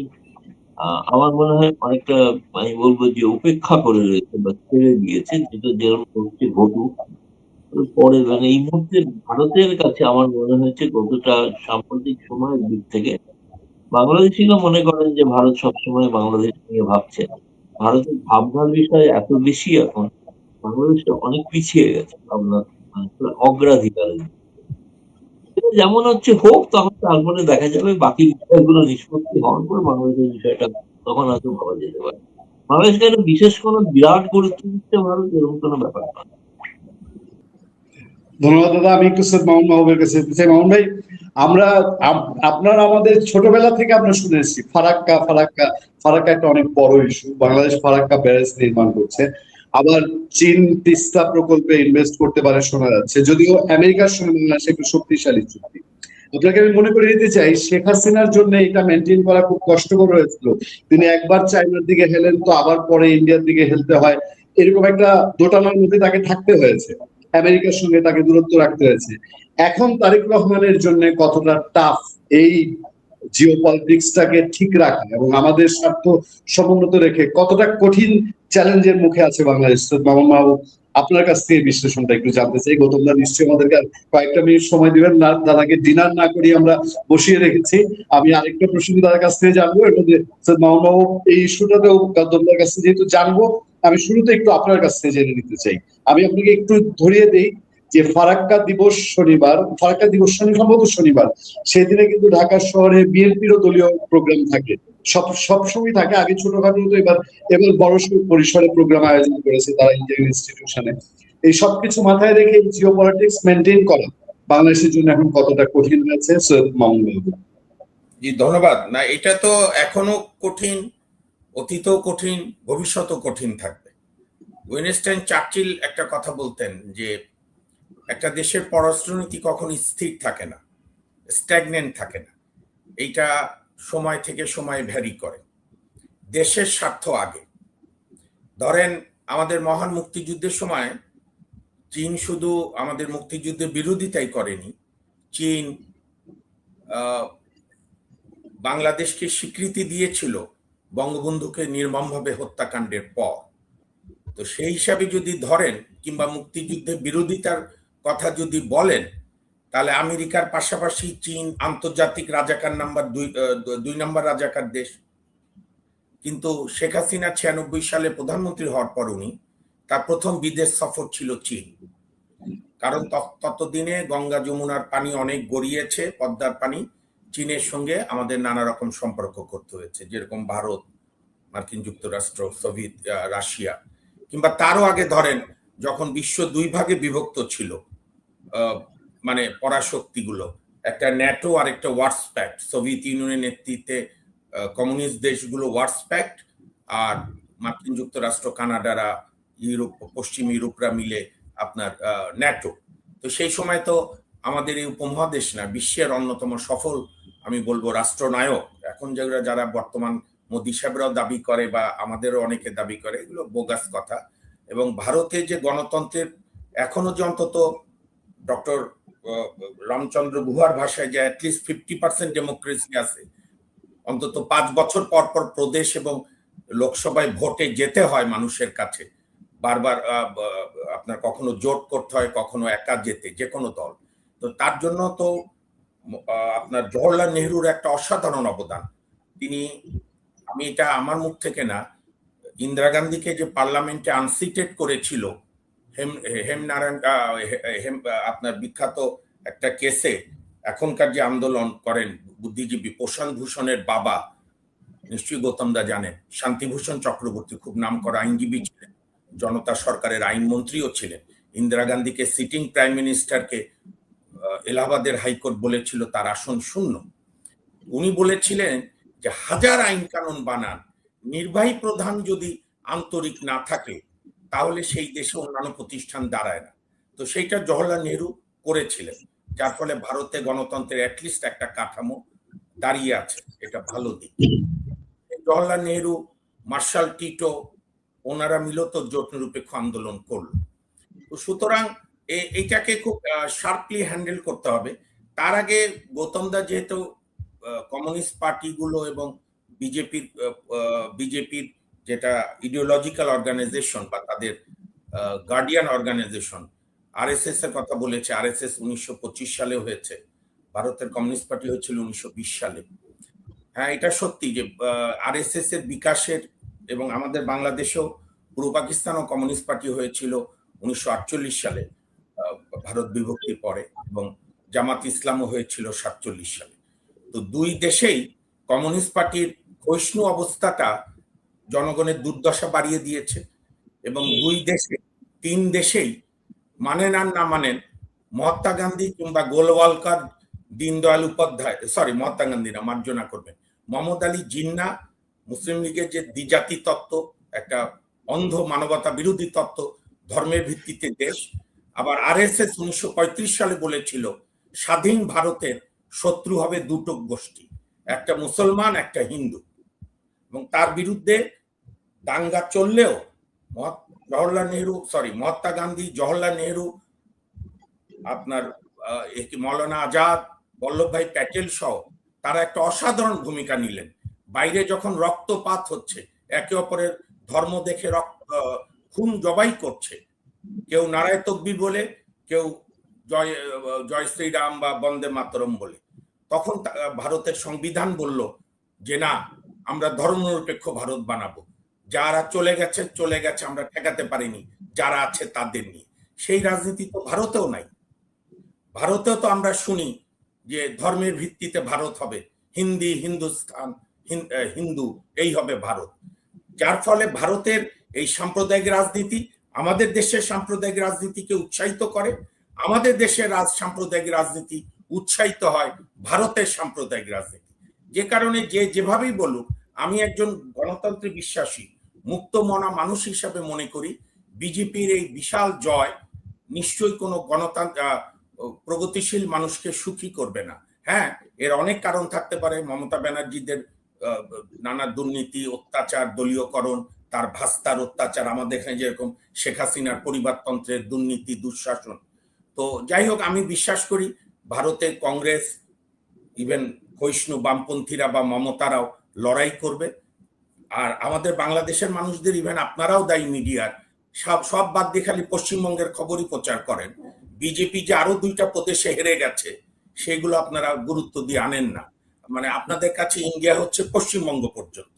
আমার মনে হয় অনেকটা, আমি বলবো যে উপেক্ষা করে রয়েছে বা ছেড়ে দিয়েছে, যেটা যেরকম ঘটছে ঘটুক। পরে মানে এই মুহূর্তে ভারতের কাছে আমার মনে হয়েছে কতটা সাম্প্রতিক সময়ের দিক থেকে বাংলাদেশিরা মনে করেন যে ভারত সবসময় বাংলাদেশ নিয়ে ভাবছে। ভারতের ভাবনার বিষয় এত বেশি এখন, বাংলাদেশটা অনেক পিছিয়ে গেছে ভাবনা, অগ্রাধিকারের দিকে। এটা যেমন হচ্ছে হোক, তখন তারপরে দেখা যাবে বাকি বিষয়গুলো নিষ্পত্তি হওয়ার পর বাংলাদেশের বিষয়টা তখন হয়তো ভাবা যেতে পারে। বাংলাদেশকে একটা বিশেষ কোনো বিরাট গুরুত্ব দিচ্ছে ভারত, এরকম কোনো ব্যাপার না। ধন্যবাদ দাদা। আমি একটু সৈয়দ মামুন মাহবুবের কাছে যেতে চাই। মামুন ভাই, আমরা আপনার আমাদের ছোটবেলা থেকে আমরা শুনে এসেছি ফারাক্কা ফারাক্কা ফারাক্কা একটা অনেক বড় ইস্যু। বাংলাদেশ ফারাক্কা ব্যারেজ নির্মাণ করছে, আবার চীন তিস্তা প্রকল্পে ইনভেস্ট করতে পারে শোনা যাচ্ছে, যদিও আমেরিকার সঙ্গে বাংলাদেশ একটু শক্তিশালী চুক্তি। আপনাকে আমি মনে করে দিতে চাই, শেখ হাসিনার জন্য এটা মেনটেন করা খুব কষ্টকর হয়েছিল। তিনি একবার চায়নার দিকে হেলেন, তো আবার পরে ইন্ডিয়ার দিকে হেলতে হয়, এরকম একটা দোটানার মধ্যে তাকে থাকতে হয়েছে, আমেরিকার সঙ্গে তাকে দূরত্ব রাখতে হয়েছে। এখন তারেক রহমানের জন্য কতটা টাফ এই জিও পলিটিক্সটাকে ঠিক রাখা এবং আমাদের স্বার্থ সমুন্নত রেখে কতটা কঠিন চ্যালেঞ্জের মুখে আছে বাংলাদেশ। মামুন মাহবুব, আপনার কাছ থেকে বিশ্লেষণটা একটু জানতে চাই। গৌতমদা নিশ্চয়ই আমাদেরকে আর কয়েকটা মিনিট সময় দিবেন না, দাদাকে ডিনার না করি আমরা বসিয়ে রেখেছি। আমি আরেকটা প্রসঙ্গ দাদার কাছ থেকে জানবো, এর মধ্যে মামুন মাহবুব এই ইস্যুটাতেও গৌতমদার কাছ থেকে যেহেতু জানবো, আমি শুরুতে একটু আপনার কাছ থেকে জেনে নিতে চাই। আমি আপনাকে একটু ধরিয়ে দিই যে ফারাক্কা দিবস শনিবার, ফারাক্কা দিবস সম্ভবত শনিবার, সেদিনে কিন্তু ঢাকা শহরে বিএনপিরও দলীয় প্রোগ্রাম থাকে, সবসময় থাকে। আগে ছোটখাটো হতো, এবার এবার বড় পরিসরে প্রোগ্রাম আয়োজন করেছে তারা ইন্ডিয়ান ইনস্টিটিউশনে। এই সবকিছু মাথায় রেখে জিও পলিটিক্স মেনটেন করা বাংলাদেশের জন্য এখন কতটা কঠিন হয়েছে, সৈয়দ মামুন মাহবুব। জি ধন্যবাদ। না, এটা তো এখনো কঠিন, অতীতও কঠিন, ভবিষ্যতও কঠিন থাকবে। উইনস্টন চার্চিল একটা কথা বলতেন যে একটা দেশের পররাষ্ট্রনীতি কখনো স্থির থাকে না, স্ট্যাগনেন্ট থাকে না। এইটা সময় থেকে সময় ভ্যারি করে। দেশের স্বার্থ আগে। ধরেন আমাদের মহান মুক্তিযুদ্ধের সময় চীন শুধু আমাদের মুক্তিযুদ্ধের বিরোধিতাই করেনি, চীন বাংলাদেশকে স্বীকৃতি দিয়েছিল বঙ্গবন্ধুকে নির্মমভাবে হত্যাকাণ্ডের পর। তো সেই হিসাবে যদি ধরেন কিংবা মুক্তিযুদ্ধের বিরোধিতার কথা যদি বলেন, তাহলে আমেরিকার পাশাপাশি চীন আন্তর্জাতিক রাজাকার নাম্বার 2 নম্বর রাজাকার দেশ। কিন্তু শেখ হাসিনা 96 সালে প্রধানমন্ত্রী হওয়ার পর তার প্রথম বিদেশ সফর ছিল চীন। কারণ ততদিনে গঙ্গা যমুনার পানি অনেক গড়িয়েছে, পদ্মার পানি। চীনের সঙ্গে আমাদের নানা রকম সম্পর্ক করতে হয়েছে, যেরকম ভারত, মার্কিন যুক্তরাষ্ট্র, সোভিয়েত রাশিয়া, কিংবা তারও আগে ধরেন যখন বিশ্ব 2 ভাগে বিভক্ত ছিল, মানে পরাশক্তিগুলো, একটা ন্যাটো আর একটা ওয়ার্স প্যাক্ট। সোভিয়েত ইউনিয়নের নেতৃত্বে কমিউনিস্ট দেশগুলো ওয়ার্স প্যাক্ট, আর মার্কিন যুক্তরাষ্ট্র, কানাডারা, ইউরোপ, পশ্চিম ইউরোপরা মিলে আপনার ন্যাটো। তো সেই সময় তো আমাদের এই উপমহাদেশ না, বিশ্বের অন্যতম সফল আমি বলবো রাষ্ট্রনায়ক। এখন যারা বর্তমান মোদী সাহেবরাও দাবি করে বা আমাদেরও অনেকে দাবি করে, এগুলো বোগাস কথা। এবং ভারতে যে গণতন্ত্রের এখনো যে অন্তত ডক্টর রামচন্দ্র গুহার ভাষায় যে অ্যাটলিস্ট 50% ডেমোক্রেসি আছে, অন্তত 5 বছর পর পর প্রদেশ এবং লোকসভায় ভোটে যেতে হয় মানুষের কাছে, বারবার আপনার কখনো জোট করতে হয়, কখনো একা যেতে, যে কোনো দল। তো তার জন্য তো আপনার জওহরলাল নেহরুর একটা অসাধারণ অবদান। তিনি, আমি এটা আমার মুখ থেকে না, ইন্দিরা গান্ধীকে যে পার্লামেন্টে আনসিটেড করেছিল হেমনারায়ণ, আপনার বিখ্যাত একটা কেসে, এখনকার যে আন্দোলন করেন বুদ্ধিজীবী প্রশান্ত ভূষণের বাবা, নিশ্চয়ই গৌতম দা জানেন, শান্তিভূষণ চক্রবর্তী খুব নামকরা আইনজীবী ছিলেন, জনতা সরকারের আইনমন্ত্রীও ছিলেন। ইন্দিরা গান্ধীকে সিটিং প্রাইম মিনিস্টারকে এলাহাবাদের হাইকোর্ট বলেছিল তার আসন শূন্য। উনি বলেছিলেন যে হাজার আইন কানুন বানান, নির্বাহী প্রধান যদি আন্তরিক না থাকে তাহলে সেই দেশে অন্যান্য প্রতিষ্ঠান দাঁড়ায় না। তো সেইটা জওহরলাল নেহরু করেছিলেন, যার ফলে ভারতে গণতন্ত্রের অ্যাটলিস্ট একটা কাঠামো দাঁড়িয়ে আছে, এটা ভালো দিক। জওহরলাল নেহরু, মার্শাল টিটো, ওনারা মিলত জোট নিরপেক্ষ আন্দোলন করলো। তো সুতরাং এইটাকে খুব শার্পলি হ্যান্ডেল করতে হবে। তার আগে গৌতম দা যেহেতু কমিউনিস্ট পার্টিগুলো এবং বিজেপির যেটা ইডিওলজিক্যাল অর্গানাইজেশন বা তাদের গার্ডিয়ান অর্গানাইজেশন আরএসএস এর কথা বলেছে, আরএসএস 1925 সালে হয়েছে, ভারতের কমিউনিস্ট পার্টি হয়েছিল 1920 সালে। হ্যাঁ, এটা সত্যি যে আরএসএস এর বিকাশের, এবং আমাদের বাংলাদেশেও পূর্ব পাকিস্তানও কমিউনিস্ট পার্টি হয়েছিল 1948 সালে ভারত বিভক্তির পরে, এবং জামাত ইসলামও হয়েছিল 47 সালে। তো দুই দেশেই কমিউনিস্ট পার্টির ক্ষয়িষ্ণু অবস্থাটা জনগণের দুর্দশা বাড়িয়ে দিয়েছে, এবং তিন দেশেই মানেন আর না মানেন, মহাত্মা গান্ধী কিংবা গোলওয়ালকার, দীনদয়াল উপাধ্যায়, সরি মহাত্মা গান্ধী না, মার্জনা করবেন, মোহাম্মদ আলী জিন্নাহ, মুসলিম লীগের যে দ্বিজাতি তত্ত্ব, একটা অন্ধ মানবতা বিরোধী তত্ত্ব, ধর্মের ভিত্তিতে দেশ। আবার আরএসএস 1935 সালে বলেছিল স্বাধীন ভারতের শত্রু হবে দুটো গোষ্ঠী, একটা মুসলমান, একটা হিন্দু, এবং তার বিরুদ্ধে দাঙ্গা চললেও মহাত্মা গান্ধী, জওহরলাল নেহরু, আপনার মৌলানা আজাদ, বল্লভভাই প্যাটেল সহ তারা একটা অসাধারণ ভূমিকা নিলেন। বাইরে যখন রক্তপাত হচ্ছে, একে অপরের ধর্ম দেখে খুন জবাই করছে, কেউ নারায় তকবীর বলে, কেউ জয় শ্রীরাম বা বন্দে মাতরম বলে, তখন ভারতের সংবিধান বলল যে না, আমরা ধর্মনিরপেক্ষ ভারত বানাবো, যারা চলে গেছে, আমরা ঠেকাতে পারিনি, যারা আছে তাদের নিয়ে। সেই রাজনীতি তো ভারতেও নাই। ভারতেও তো আমরা শুনি যে ধর্মের ভিত্তিতে ভারত হবে, হিন্দুস্তান, হিন্দু, এই হবে ভারত। যার ফলে ভারতের এই সাম্প্রদায়িক রাজনীতি আমাদের দেশের সাম্প্রদায়িক রাজনীতিকে উৎসাহিত করে, আমাদের দেশের সাম্প্রদায়িক রাজনীতি উৎসাহিত হয় ভারতের সাম্প্রদায়িক রাজনীতি। যে কারণে যেভাবেই বলুক, আমি একজন গণতন্ত্রে বিশ্বাসী মুক্ত মনা মানুষ হিসাবে মনে করি বিজেপির এই বিশাল জয় নিশ্চয়ই কোনো প্রগতিশীল মানুষকে সুখী করবে না। হ্যাঁ, এর অনেক কারণ থাকতে পারে, মমতা ব্যানার্জিদের নানা দুর্নীতি, অত্যাচার, দলীয়করণ, তার ভাস্তার অত্যাচার, আমাদের এখানে যেরকম শেখ হাসিনার পরিবারতন্ত্রের দুর্নীতি, দুঃশাসন। তো যাই হোক, আমি বিশ্বাস করি ভারতে কংগ্রেস, ইভেন ক্ষয়িষ্ণু বামপন্থীরা বা মমতারাও লড়াই করবে। আর আমাদের বাংলাদেশের মানুষদের, ইভেন আপনারাও দায়ী মিডিয়ার, সব বাদ দিয়ে খালি পশ্চিমবঙ্গের খবরই প্রচার করেন। বিজেপি যে আরো 2টা প্রদেশে হেরে গেছে সেগুলো আপনারা গুরুত্ব দিয়ে আনেন না। মানে আপনাদের কাছে ইন্ডিয়া হচ্ছে পশ্চিমবঙ্গ পর্যন্ত।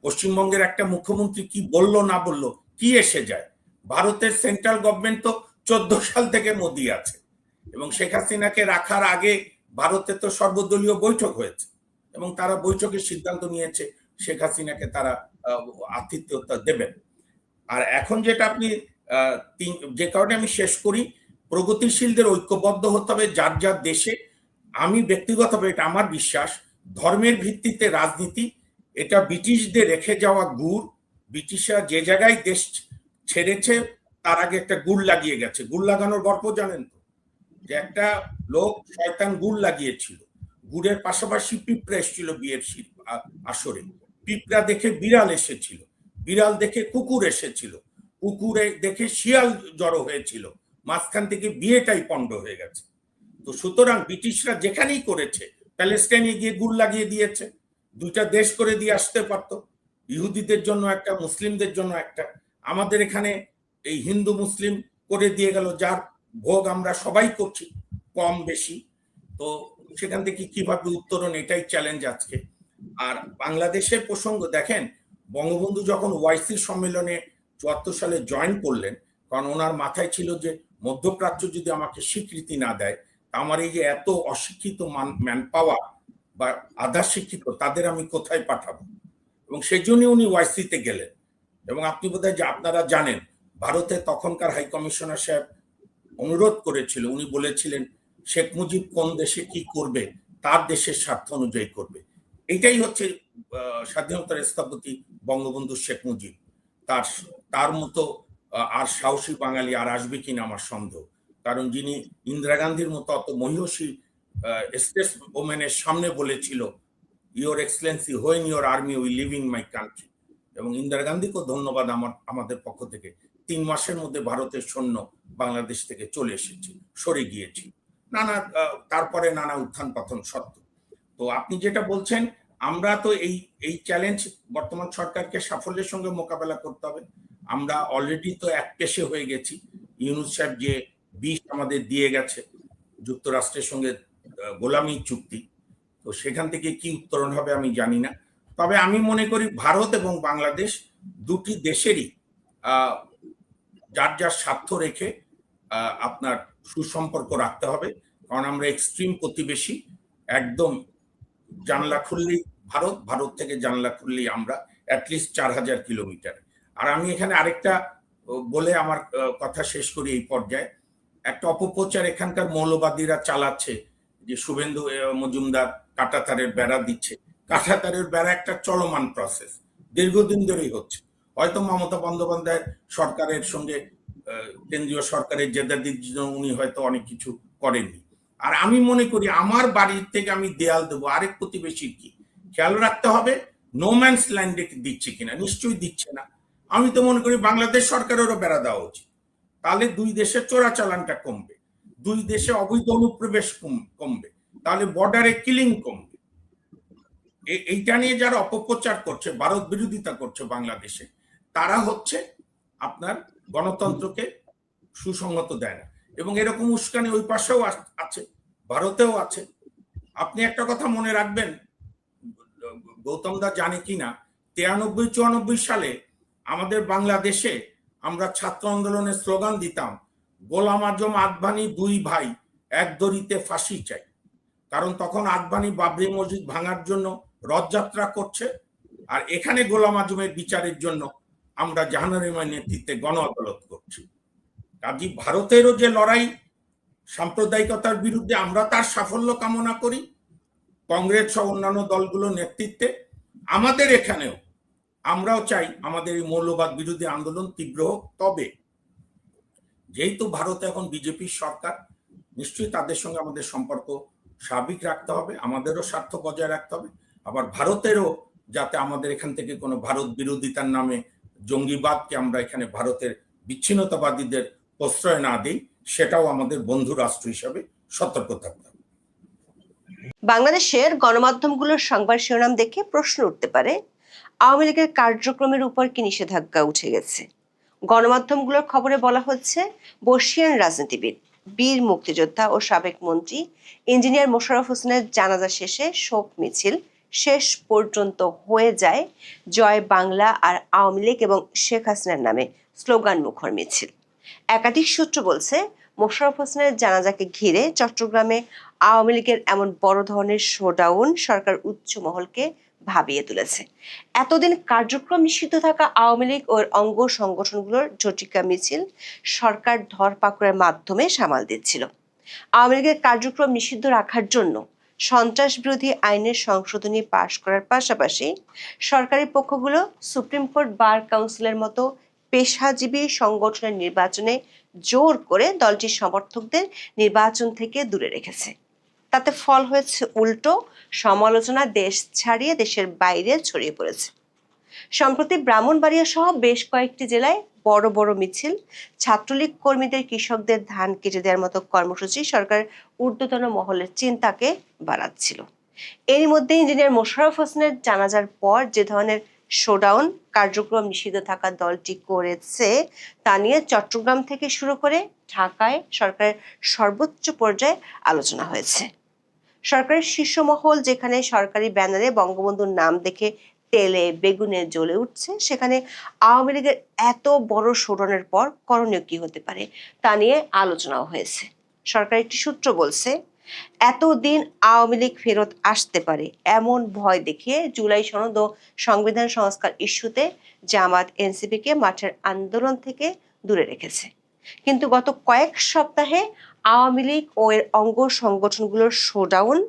পশ্চিমবঙ্গের একটা মুখ্যমন্ত্রী কি বললো না বললো কি এসে যায়? ভারতের সেন্ট্রাল গভর্নমেন্ট তো 14 সাল থেকে মোদি আছে, এবং শেখ হাসিনাকে রাখার আগে ভারতে তো সর্বদলীয় বৈঠক হয়েছে, এবং তারা বৈঠকের সিদ্ধান্ত নিয়েছে শেখ হাসিনাকে তারা আতিথ্যতা দেবেন। আর এখন যেটা আপনি যে কারণে আমি শেষ করি, প্রগতিশীলদের ঐক্যবদ্ধ হতে হবে যার যার দেশে। আমি ব্যক্তিগতভাবে, এটা আমার বিশ্বাস, ধর্মের ভিত্তিতে রাজনীতি এটা ব্রিটিশদের রেখে যাওয়া গুড়। ব্রিটিশরা যে জায়গায় দেশ ছেড়েছে তার আগে একটা গুড় লাগিয়ে গেছে। গুড় লাগানোর গল্প জানেন তো, যে একটা লোক শয়তান গুড় লাগিয়েছিল, গুড়ের পাশাপাশি পিঁপড়া এসেছিল বিয়ের আসরে, পিঁপড়া দেখে বিড়াল এসেছিল, বিড়াল দেখে কুকুর এসেছিল, কুকুরে দেখে শিয়াল জড়ো হয়েছিল, মাঝখান থেকে বিয়েটাই পণ্ড হয়ে গেছে। তো সুতরাং ব্রিটিশরা যেখানেই করেছে, প্যালেস্টাইনে গিয়ে গুড় লাগিয়ে দিয়েছে, 2টা দেশ করে দিয়ে আসতে পারতো, ইহুদিদের জন্য একটা, মুসলিমদের জন্য একটা। আমাদের এখানে এই হিন্দু মুসলিম করে দিয়ে গেল, যার ভোগ আমরা সবাই করছি কম বেশি। তো সেখান থেকে কিভাবে উত্তরণ, এটাই চ্যালেঞ্জ আজকে। আর বাংলাদেশের প্রসঙ্গ দেখেন, বঙ্গবন্ধু যখন ওআইসি সম্মেলনে 74 সালে জয়েন করলেন, কারণ ওনার মাথায় ছিল যে মধ্যপ্রাচ্য যদি আমাকে স্বীকৃতি না দেয়, আমার এই যে এত অশিক্ষিত ম্যান পাওয়ার বা আধা শিক্ষিত, তাদের আমি কোথায় পাঠাবো? এবং সেই জন্য উনি ওয়াইসিতে গেলেন। এবং আপনি বোধহয় আপনারা জানেন, ভারতে তখনকার হাই কমিশনার সাহেব অনুরোধ করেছিল, উনি বলেছিলেন শেখ মুজিব কোন দেশে কি করবে তার দেশের স্বার্থ অনুযায়ী করবে। এটাই হচ্ছে স্বাধীনতার স্থপতি বঙ্গবন্ধু শেখ মুজিব। তার তার মতো আর সাহসী বাঙালি আর আসবে কিনা আমার সন্দেহ। কারণ যিনি ইন্দিরা গান্ধীর মতো অত মহিষী স্টেটস ওমেনের সামনে বলেছিল, your Excellency when your army will leaving my country. এবং ইন্দিরা গান্ধীকেও ধন্যবাদ আমাদের পক্ষ থেকে। 3 মাসের মধ্যে ভারতের সৈন্য বাংলাদেশ থেকে চলে এসেছে, সরে গিয়েছে, তারপরে নানা উত্থান পতন সত্য। তো আপনি যেটা বলছেন, আমরা তো এই চ্যালেঞ্জ বর্তমান সরকারকে সাফল্যের সঙ্গে মোকাবেলা করতে হবে। আমরা অলরেডি তো এক পেশে হয়ে গেছি। ইউনূস সাহেব যে বিষ আমাদের দিয়ে গেছে যুক্তরাষ্ট্রের সঙ্গে গোলামি চুক্তি, তো সেখান থেকে কি উত্তরণ হবে আমি জানি না। তবে আমি মনে করি ভারত এবং বাংলাদেশ দুটি দেশেরই যার যার স্বার্থ রেখে আপনার সুসম্পর্ক রাখতে হবে। কারণ আমরা এক্সট্রিম প্রতিবেশী, একদম জানলা খুললেই ভারত, ভারত থেকে জানলা খুললেই আমরা, অ্যাটলিস্ট 4000 কিলোমিটার। আর আমি এখানে আরেকটা বলে আমার কথা শেষ করি এই পর্যায়ে। একটা অপপ্রচার এখানকার মৌলবাদীরা চালাচ্ছে যে শুভেন্দু মজুমদার কাঁটাতারের বেড়া দিচ্ছে। কাঁটাতারের বেড়া একটা চলমান প্রসেস, দীর্ঘদিন ধরেই হচ্ছে। হয়তো মমতা বন্দ্যোপাধ্যায়ের সরকারের সঙ্গে কেন্দ্রীয় সরকারের জেদাদির জন্য উনি হয়তো অনেক কিছু করেননি। আর আমি মনে করি আমার বাড়ির থেকে আমি দেয়াল দেবো, আরেক প্রতিবেশীর কি খেয়াল রাখতে হবে, নো ম্যানস ল্যান্ডে দিচ্ছে কিনা। নিশ্চয়ই দিচ্ছে না। আমি তো মনে করি বাংলাদেশ সরকারেরও বেড়া দেওয়া উচিত। তাহলে দুই দেশের চোরাচালানটা কমবে, দুই দেশে অবৈধ অনুপ্রবেশ কমবে, তাহলে বর্ডারে কিলিং কমবে। এইটা নিয়ে যারা অপপ্রচার করছে, ভারত বিরোধিতা করছে বাংলাদেশে, তারা হচ্ছে আপনার গণতন্ত্রকে সুসংহত দেয় না। এবং এরকম উস্কানি ওই পাশেও আছে, ভারতেও আছে। আপনি একটা কথা মনে রাখবেন, গৌতম দা জানে কিনা, 93-94 সালে আমাদের বাংলাদেশে আমরা ছাত্র আন্দোলনের স্লোগান দিতাম, গোলাম আজম আদভানি দুই ভাই, এক দড়িতে ফাঁসি চাই। কারণ তখন আদভানি বাবরি মসজিদ ভাঙার জন্য রথযাত্রা করছে, আর এখানে গোলাম আজমের বিচারের জন্য আমরা জাহানারিমার নেতৃত্বে গণ আদালত করছি। কাজী ভারতেরও যে লড়াই সাম্প্রদায়িকতার বিরুদ্ধে, আমরা তার সাফল্য কামনা করি কংগ্রেস সহ অন্যান্য দলগুলোর নেতৃত্বে। আমাদের এখানেও আমরাও চাই আমাদের এই মৌলবাদ বিরোধী আন্দোলন তীব্র হোক। তবে যেহেতু ভারতে এখন বিজেপির সরকার, নিশ্চয়ই তাদের সঙ্গে আমাদের সম্পর্ক স্বাভাবিক রাখতে হবে, আমাদেরও স্বার্থ বজায় রাখতে হবে। আবার ভারতেরও যাতে আমাদের এখান থেকে কোনো ভারত বিরোধিতার নামে জঙ্গিবাদকে আমরা এখানে ভারতের বিচ্ছিন্নতাবাদীদের প্রশ্রয় না দিই, সেটাও আমাদের বন্ধু রাষ্ট্র হিসাবে সতর্ক থাকতে হবে। বাংলাদেশের গণমাধ্যমগুলোর সংবাদ শিরোনাম দেখে প্রশ্ন উঠতে পারে, আওয়ামী লীগের কার্যক্রমের উপর কি নিষেধাজ্ঞা উঠে গেছে? গণমাধ্যমগুলোর খবরে বলা হচ্ছে, বর্ষিয়ান রাজনীতিবিদ, বীর মুক্তিযোদ্ধা ও সাবেক মন্ত্রী ইঞ্জিনিয়ার মোশাররফ হোসেনের জানাজা শেষে শোক মিছিল শেষ পর্যন্ত হয়ে যায় জয় বাংলা আর আওয়ামী লীগ এবং শেখ হাসিনার নামে স্লোগান মুখর মিছিল। একাধিক সূত্র বলছে, মোশাররফ হোসেনের জানাজাকে ঘিরে চট্টগ্রামে আওয়ামী লীগের এমন বড় ধরনের শোডাউন সরকার উচ্চ মহলকে ভাবিয়ে তুলেছে। এতদিন কার্যক্রম নিষিদ্ধ থাকা আওয়ামী লীগ ও অঙ্গ সংগঠনগুলোর ঝটিকা মিছিল সরকার ধরপাকড়ের মাধ্যমে সামাল দিচ্ছিল। আওয়ামী লীগের কার্যক্রম নিষিদ্ধ রাখার জন্য সন্ত্রাস বিরোধী আইনের সংশোধনী পাশ করার পাশাপাশি সরকারি পক্ষগুলো সুপ্রিম কোর্ট বার কাউন্সিলের মতো পেশাজীবী সংগঠনের নির্বাচনে জোর করে দলটির সমর্থকদের নির্বাচন থেকে দূরে রেখেছে। তাতে ফল হয়েছে উল্টো, সমালোচনা দেশ ছাড়িয়ে দেশের বাইরে ছড়িয়ে পড়েছে। সম্প্রতি ব্রাহ্মণবাড়িয়া সহ বেশ কয়েকটি জেলায় বড় বড় মিছিল, ছাত্রলীগ কর্মীদের কৃষকদের ধান কেটে দেওয়ার মতো কর্মসূচি সরকার ঊর্ধ্বতন মহলের চিন্তাকে বাড়াচ্ছিল। এরই মধ্যে ইঞ্জিনিয়ার মোশাররফ হোসেনের জানাজার পর যে ধরনের শোডাউন কার্যক্রম নিষিদ্ধ থাকা দলটি করেছে তা নিয়ে চট্টগ্রাম থেকে শুরু করে ঢাকায় সরকারের সর্বোচ্চ পর্যায়ে আলোচনা হয়েছে। সরকারের শীর্ষ মহল যেখানে সরকারি ব্যানারে বঙ্গবন্ধুর নাম দেখে তেলে বেগুনে জ্বলে উঠছে, সেখানে আওয়ামী লীগের এত বড় শোডাউনের পর করণীয় কি হতে পারে তা নিয়ে আলোচনাও হয়েছে। সরকার একটি সূত্র বলছে, এতদিন আওয়ামী লীগ ফেরত আসতে পারে এমন ভয় দেখিয়ে জুলাই সনদ ও সংবিধান সংস্কার ইস্যুতে জামাত এনসিপিকে মাঠের আন্দোলন থেকে দূরে রেখেছে। কিন্তু গত কয়েক সপ্তাহে আওয়ামী লীগ ও এর অঙ্গ সংগঠনগুলোর শোডাউন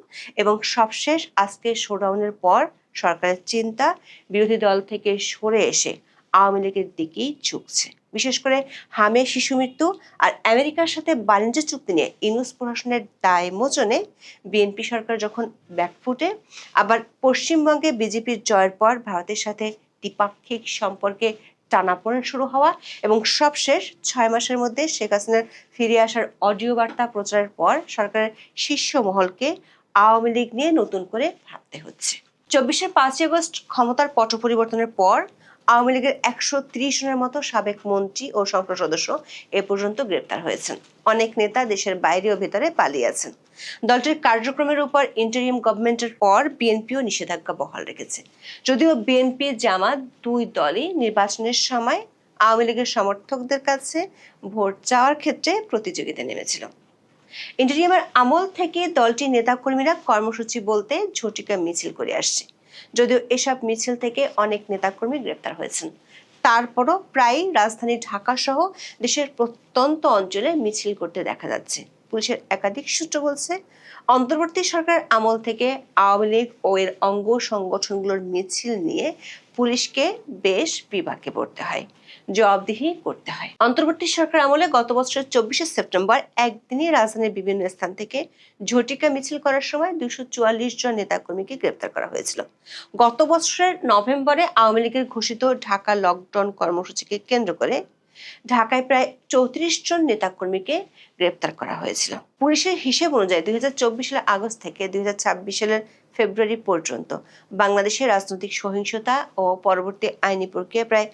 এবং সবশেষ আজকের শোডাউনের পর সরকারের চিন্তা বিরোধী দল থেকে সরে এসে আওয়ামী লীগের দিকেই ঝুঁকছে। বিশেষ করে হামে শিশু মৃত্যু আর আমেরিকার সাথে বাণিজ্য চুক্তি নিয়ে ইউনূস প্রশাসনের দায় মোচনে বিএনপি সরকার যখন ব্যাকফুটে, আবার পশ্চিমবঙ্গে বিজেপির জয়ের পর ভারতের সাথে দ্বিপাক্ষিক সম্পর্কে টানাপোড়েন শুরু হওয়া এবং সবশেষ 6 মাসের মধ্যে শেখ হাসিনার ফিরে আসার অডিও বার্তা প্রচারের পর সরকারের শীর্ষ মহলকে আওয়ামী লীগ নিয়ে নতুন করে ভাবতে হচ্ছে। 24-এর 5ই আগস্ট ক্ষমতার পট পরিবর্তনের পর আওয়ামী লীগের 130 জনের মতো সাবেক মন্ত্রী ও সংসদ সদস্য এ পর্যন্ত গ্রেপ্তার হয়েছেন। অনেক নেতা দেশের বাইরে ও ভেতরে পালিয়ে আছেন। দলটির কার্যক্রমের উপর ইন্টারিম গভর্নমেন্টের পর বিএনপিও নিষেধাজ্ঞা বহাল রেখেছে। যদিও বিএনপি জামাত দুই দলই নির্বাচনের সময় আওয়ামী লীগের সমর্থকদের কাছে ভোট চাওয়ার ক্ষেত্রে প্রতিযোগিতায় নেমেছিল। ইন্টারিমের আমল থেকে দলটির নেতাকর্মীরা কর্মসূচি বলতে ঝটিকা মিছিল করে আসছে। যদিও এসব মিছিল থেকে অনেক নেতাকর্মী গ্রেপ্তার হয়েছেন, তারপরও প্রায় রাজধানী ঢাকা সহ দেশের প্রত্যন্ত অঞ্চলে মিছিল করতে দেখা যাচ্ছে। পুলিশের একাধিক সূত্র বলছে, অন্তর্বর্তী সরকার আমল থেকে আওয়ামী লীগ ও এর অঙ্গ সংগঠনগুলোর মিছিল নিয়ে পুলিশকে বেশ বিপাকে পড়তে হয়, জবাবদিহি করতে হয়। অন্তর্বর্তী সরকার আমলে গত বছরের 24শে সেপ্টেম্বর একদিনই রাজধানীর বিভিন্ন স্থান থেকে ঝটিকা মিছিল করার সময় 244 জন নেতাকর্মীকে গ্রেপ্তার করা হয়েছিল। গত বছরের নভেম্বরে আওয়ামী লীগের ঘোষিত ঢাকা লকডাউন কর্মসূচিকে কেন্দ্র করে ঢাকায় প্রায় 34 জন নেতাকর্মীকে গ্রেপ্তার করা হয়েছিল। পুলিশের হিসেব অনুযায়ী 2024 সালের আগস্ট থেকে 2026 সালের ফেব্রুয়ারি পর্যন্ত বাংলাদেশের রাজনৈতিক সহিংসতা ও পরবর্তী আইনি প্রক্রিয়া প্রায়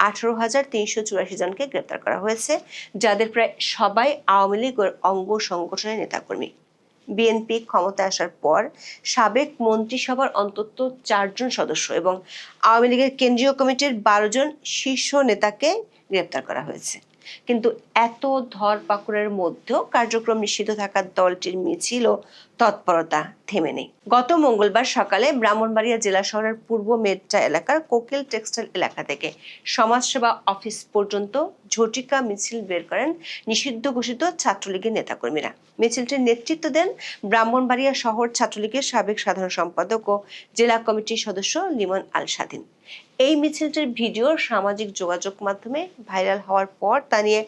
18,384 জনকে গ্রেপ্তার করা হয়েছে, যাদের প্রায় সবাই আওয়ামী লীগ ও অঙ্গ সংগঠনের নেতাকর্মী। বিএনপি ক্ষমতায় আসার পর সাবেক মন্ত্রিসভার অন্তত 4 জন সদস্য এবং আওয়ামী লীগের কেন্দ্রীয় কমিটির 12 জন শীর্ষ নেতাকে গ্রেপ্তার করা হয়েছে। কিন্তু এত ধরপাকড়ের মধ্যেও কার্যক্রম নিষিদ্ধ থাকা দলটির মিছিল ও তৎপরতা থেমে নেই। গত মঙ্গলবার সকালে ব্রাহ্মণবাড়িয়া জেলা শহরের পূর্ব মেট্রা এলাকার কোকিল টেক্সটাইল এলাকা থেকে সমাজসেবা অফিস পর্যন্ত ঝটিকা মিছিল বের করেন নিষিদ্ধ ঘোষিত ছাত্রলীগের নেতাকর্মীরা। মিছিলটির নেতৃত্ব দেন ব্রাহ্মণবাড়িয়া শহর ছাত্রলীগের সাবেক সাধারণ সম্পাদক ও জেলা কমিটির সদস্য লিমন আল স্বাধীন। এই মিছিলটির ভিডিও সামাজিক যোগাযোগ মাধ্যমে ভাইরাল হওয়ার পর তা নিয়ে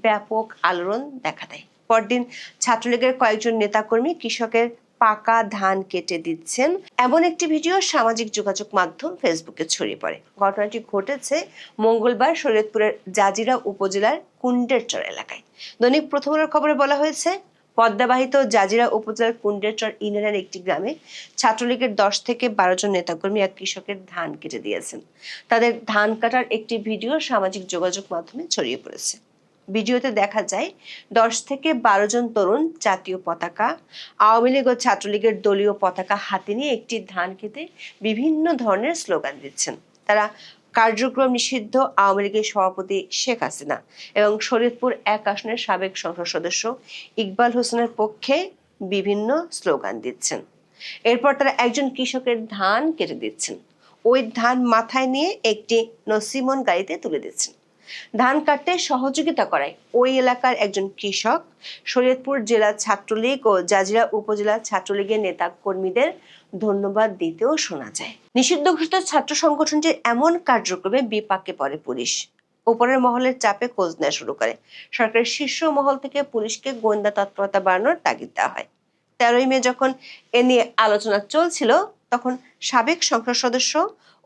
ব্যাপক আলোড়ন দেখা দেয়। পরদিন ছাত্রলীগের কয়েকজন নেতাকর্মী কৃষকের পাকা ধান কেটে দিচ্ছেন এমন একটি ভিডিও সামাজিক যোগাযোগ মাধ্যম ফেসবুকে ছড়িয়ে পড়ে। ঘটনাটি ঘটেছে মঙ্গলবার শরীয়তপুরের জাজিরা উপজেলার কুন্ডেরচর এলাকায়। দৈনিক প্রথম আলোর খবরে বলা হয়েছে, পদ্মাবাহিত জাজিরা উপজেলার কুন্ডেরচর ইউনিয়নের একটি গ্রামে ছাত্রলীগের 10 থেকে 12 জন নেতাকর্মী এক কৃষকের ধান কেটে দিয়েছেন। তাদের ধান কাটার একটি ভিডিও সামাজিক যোগাযোগ মাধ্যমে ছড়িয়ে পড়েছে। ভিডিওতে দেখা যায় 10 থেকে 12 জন তরুণ জাতীয় পতাকা, আওয়ামী লীগ ও ছাত্রলীগের দলীয় পতাকা হাতে নিয়ে একটি ধান খেতে বিভিন্ন ধরনের স্লোগান দিচ্ছেন। তারা কার্যক্রম নিষিদ্ধ আওয়ামী লীগের সভাপতি শেখ হাসিনা এবং শরীয়তপুর 1 আসনের সাবেক সংসদ সদস্য ইকবাল হোসেনের পক্ষে বিভিন্ন স্লোগান দিচ্ছেন। এরপর তারা একজন কৃষকের ধান কেটে দিচ্ছেন। ওই ধান মাথায় নিয়ে একটি নসিমন গাড়িতে তুলে দিচ্ছেন। ধান কাটতে সহযোগিতা করায় ওই এলাকার একজন কৃষক শরীয়তপুর জেলা ছাত্রলীগ ও জাজিরা উপজেলা ছাত্রলীগের নেতা কর্মীদের ধন্যবাদ দিতেও শোনা যায়। নিষিদ্ধ ঘোষিত ছাত্র সংগঠনটির এমন কার্যক্রমে বিপাকে পড়ে পুলিশ। উপরের মহলের চাপে খোঁজ নেওয়া শুরু করে। সরকারের শীর্ষ মহল থেকে পুলিশকে গোয়েন্দা তৎপরতা বাড়ানোর তাগিদ দেওয়া হয়। 13ই মে যখন এ নিয়ে আলোচনা চলছিল, তখন সাবেক সংসদ সদস্য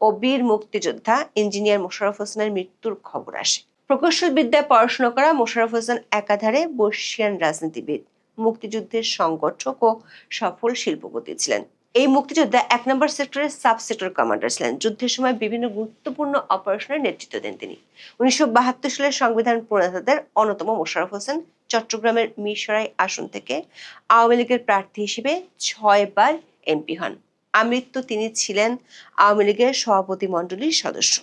ও বীর মুক্তিযোদ্ধা ইঞ্জিনিয়ার মোশাররফ হোসেনের মৃত্যুর খবর আসে। প্রকৌশল বিদ্যায় পড়াশোনা করা মোশাররফ হোসেন একাধারে বর্ষিয়ান রাজনীতিবিদ, মুক্তিযুদ্ধের সংগঠক ও সফল শিল্পপতি ছিলেন। এই মুক্তিযোদ্ধা 1 নম্বর সেক্টরের সাব সেক্টর কমান্ডার ছিলেন। যুদ্ধের সময় বিভিন্ন গুরুত্বপূর্ণ অপারেশনের নেতৃত্ব দেন তিনি। 1972 সালের সংবিধান প্রণেতাদের অন্যতম মোশাররফ হোসেন চট্টগ্রামের মিরসরাই আসন থেকে আওয়ামী লীগের প্রার্থী হিসেবে 6 বার এমপি হন। আমৃত্যু তিনি ছিলেন আওয়ামী লীগের সভাপতি মণ্ডলীর সদস্য।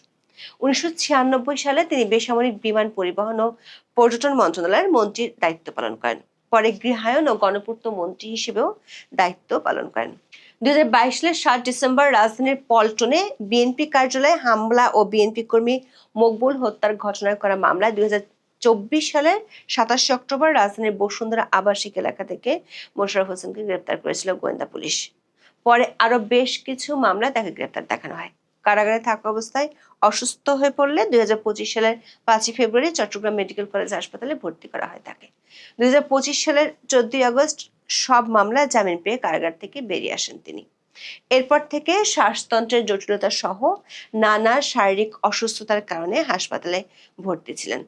1996 সালে তিনি বেসামরিক বিমান পরিবহন ও পর্যটন মন্ত্রণালয়ের মন্ত্রীর দায়িত্ব পালন করেন। পরে গৃহায়ন ও গণপূর্ত মন্ত্রী হিসেবেও দায়িত্ব পালন করেন। 2022 সালের 7 ডিসেম্বর রাজধানীর পল্টনে বিএনপি কার্যালয়ে হামলা ও বিএনপি কর্মী মকবুল হত্যার ঘটনায় করা মামলায় 2024 সালের 27 অক্টোবর রাজধানীর বসুন্ধরা আবাসিক এলাকা থেকে মোশাররফ হোসেনকে গ্রেপ্তার করেছিল গোয়েন্দা পুলিশ। পরে আরো বেশ কিছু মামলায় তাকে গ্রেপ্তার দেখানো হয়। কারাগারে থাকা অবস্থায় অসুস্থ হয়ে পড়লে 2025 সালের 5 ফেব্রুয়ারি চট্টগ্রাম মেডিকেল কলেজ হাসপাতালে ভর্তি করা হয় তাকে। 2025 সালের 14 আগস্ট সব মামলায় জামিন পেয়ে কারাগার থেকে বেরিয়ে আসেন তিনি। এরপর থেকে শ্বাসতন্ত্রের জটিলতা সহ নানা শারীরিক অসুস্থতার কারণে হাসপাতালে ভর্তি ছিলেন।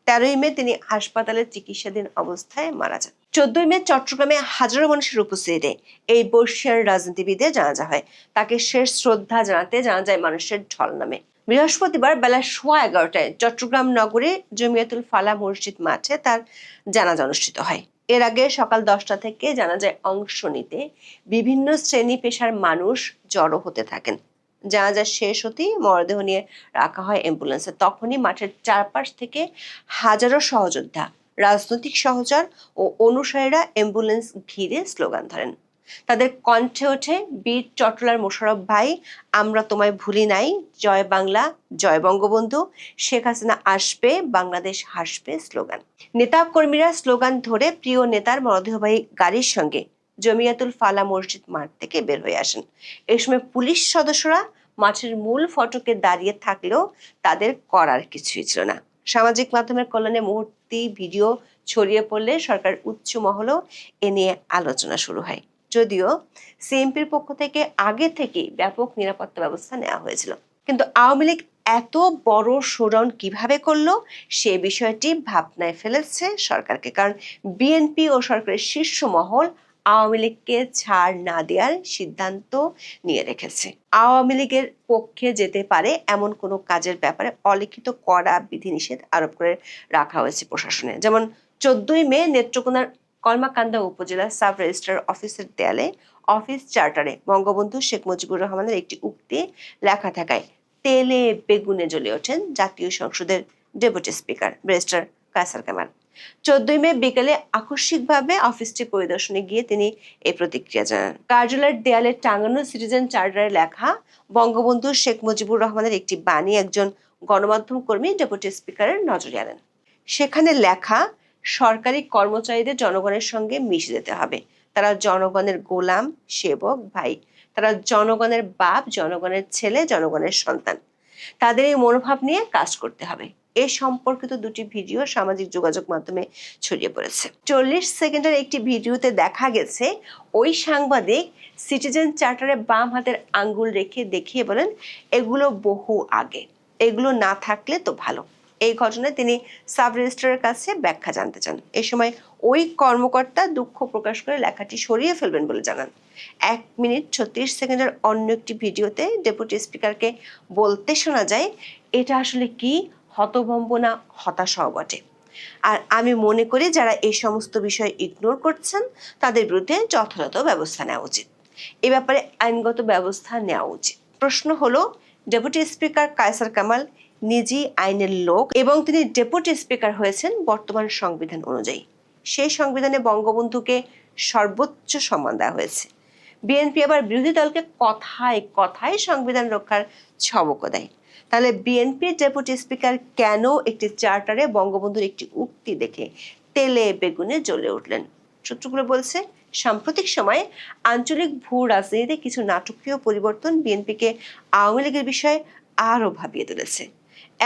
13 মে তিনি হাসপাতালে চিকিৎসাধীন অবস্থায় মারা যান। 14 মে চট্টগ্রামে হাজারো মানুষের উপস্থিতিতে এই বর্ষিয়ান রাজনীতিবিদের জানাজা হয়। তাকে শেষ শ্রদ্ধা জানাতে জানাজায় মানুষের ঢল নামে। বৃহস্পতিবার বেলা 11:15টায় চট্টগ্রাম নগরে জমিয়তুল ফালাহ মসজিদ মাঠে তার জানাজা অনুষ্ঠিত হয়। এর আগে সকাল 10টা থেকে জানাজায় অংশ নিতে বিভিন্ন শ্রেণী পেশার মানুষ জড়ো হতে থাকেন। জানাজা শেষ হতেই মরদেহ নিয়ে রাখা হয় অ্যাম্বুলেন্সে। তখনই মাঠের চারপাশ থেকে হাজারো সহযোদ্ধা, রাজনৈতিক সহচর ও অনুসারীরা অ্যাম্বুলেন্স ঘিরে স্লোগান ধরেন। তাদের কণ্ঠে ওঠে বীর চট্টলার মোশাররফ ভাই, আমরা তোমায় ভুলি নাই, জয় বাংলা, জয় বঙ্গবন্ধু, শেখ হাসিনা আসবে, বাংলাদেশ হাসবে স্লোগান। নেতা কর্মীরা স্লোগান ধরে প্রিয় নেতার মরদেহবাহী গাড়ির সঙ্গে জমিয়াতুল ফালাহ মসজিদ মাঠ থেকে বের হয়ে আসেন। এই সময় পুলিশ সদস্যরা মাঠের মূল ফটকে দাঁড়িয়ে থাকলেও তাদের করার কিছুই ছিল না। সামাজিক মাধ্যমের কল্যাণে মুহূর্তে ভিডিও ছড়িয়ে পড়লে সরকার উচ্চ মহলেও এ নিয়ে আলোচনা শুরু হয়। যদিও সিএমপির পক্ষ থেকে আগে থেকেই ব্যাপক নিরাপত্তা ব্যবস্থা নেওয়া হয়েছিল, কিন্তু আওয়ামী লীগ এত বড় শোডাউন কিভাবে করলো সে বিষয়টি ভাবনায় ফেলেছে সরকারকে। কারণ বিএনপি ও সরকারের শীর্ষ মহল আওয়ামী লীগকে ছাড় না দেওয়ার সিদ্ধান্ত নিয়ে রেখেছে। আওয়ামী লীগের পক্ষে যেতে পারে এমন কোনো কাজের ব্যাপারে অলিখিত কড়া বিধিনিষেধ আরোপ করে রাখা হয়েছে প্রশাসনে। যেমন 14 মে নেত্রকোনার কলমাকান্দা উপজেলা সাব রেজিস্ট্রার অফিসের দেয়ালে অফিস চার্টারে বঙ্গবন্ধু শেখ মুজিবুর রহমানের একটি উক্তি লেখা থাকায় তেলে বেগুনে জ্বলে ওঠেন জাতীয় সংসদের deputy speaker barrister Kaiser Kamal. 14 May বিকেলে আকস্মিকভাবে অফিসটি পরিদর্শনে গিয়ে তিনি এই প্রতিক্রিয়া জানান। কার্যালয়ের দেয়ালে টাঙানো সিটিজেন চার্টারে লেখা বঙ্গবন্ধু শেখ মুজিবুর রহমানের একটি বাণী একজন গণমাধ্যম কর্মী ডেপুটি স্পিকারের নজরে আনেন। সেখানে লেখা, সরকারি কর্মচারীদের জনগণের সঙ্গে মিশে যেতে হবে, তারা জনগণের গোলাম, সেবক, ভাই, তারা জনগণের বাপ, জনগণের ছেলে, জনগণের সন্তান। তাদের এই মনোভাব নিয়ে কাজ করতে হবে। এ সম্পর্কিত দুটি ভিডিও সামাজিক যোগাযোগ মাধ্যমে ছড়িয়ে পড়েছে। 40 সেকেন্ডের একটি ভিডিওতে দেখা গেছে ওই সাংবাদিক সিটিজেন চার্টারে বাম হাতের আঙ্গুল রেখে দেখিয়ে বলেন, এগুলো বহু আগে, এগুলো না থাকলে তো ভালো। এই ঘটনায় তিনি সাব রেজিস্ট্রারের কাছে ব্যাখ্যা জানতে চান। এ সময় ওই কর্মকর্তা দুঃখ প্রকাশ করে লেখাটি সরিয়ে ফেলবেন বলে জানান। 1 মিনিট 36 সেকেন্ডের অন্য একটি ভিডিওতে ডেপুটি স্পিকারকে বলতে শোনা যায়, এটা আসলে কি, হতভম্বনা, হতাশাও বটে। আর আমি মনে করি যারা এই সমস্ত বিষয় ইগনোর করছেন তাদের বিরুদ্ধে যথাযথ ব্যবস্থা নেওয়া উচিত। এ ব্যাপারে আইনগত ব্যবস্থা নেওয়া উচিত। প্রশ্ন হলো, ডেপুটি স্পিকার কায়সার কামাল নিজেই আইনের লোক এবং তিনি ডেপুটি স্পিকার হয়েছেন বর্তমান সংবিধান অনুযায়ী। সেই সংবিধানে বঙ্গবন্ধুকে সর্বোচ্চ সম্মান দেওয়া হয়েছে। বিএনপি আবার বিরোধী দলকে কথায় কথায় সংবিধান রক্ষার ছবকও দেয়। তাহলে বিএনপির ডেপুটি স্পিকার কেন একটি চার্টারে বঙ্গবন্ধুর একটি উক্তি দেখে তেলে বেগুনে জ্বলে উঠলেন? সূত্রগুলো বলছে, সাম্প্রতিক সময়ে আঞ্চলিক ভূ রাজনীতিতে কিছু নাটকীয় পরিবর্তন বিএনপিকে আওয়ামী লীগের বিষয়ে আরো ভাবিয়ে তুলেছে।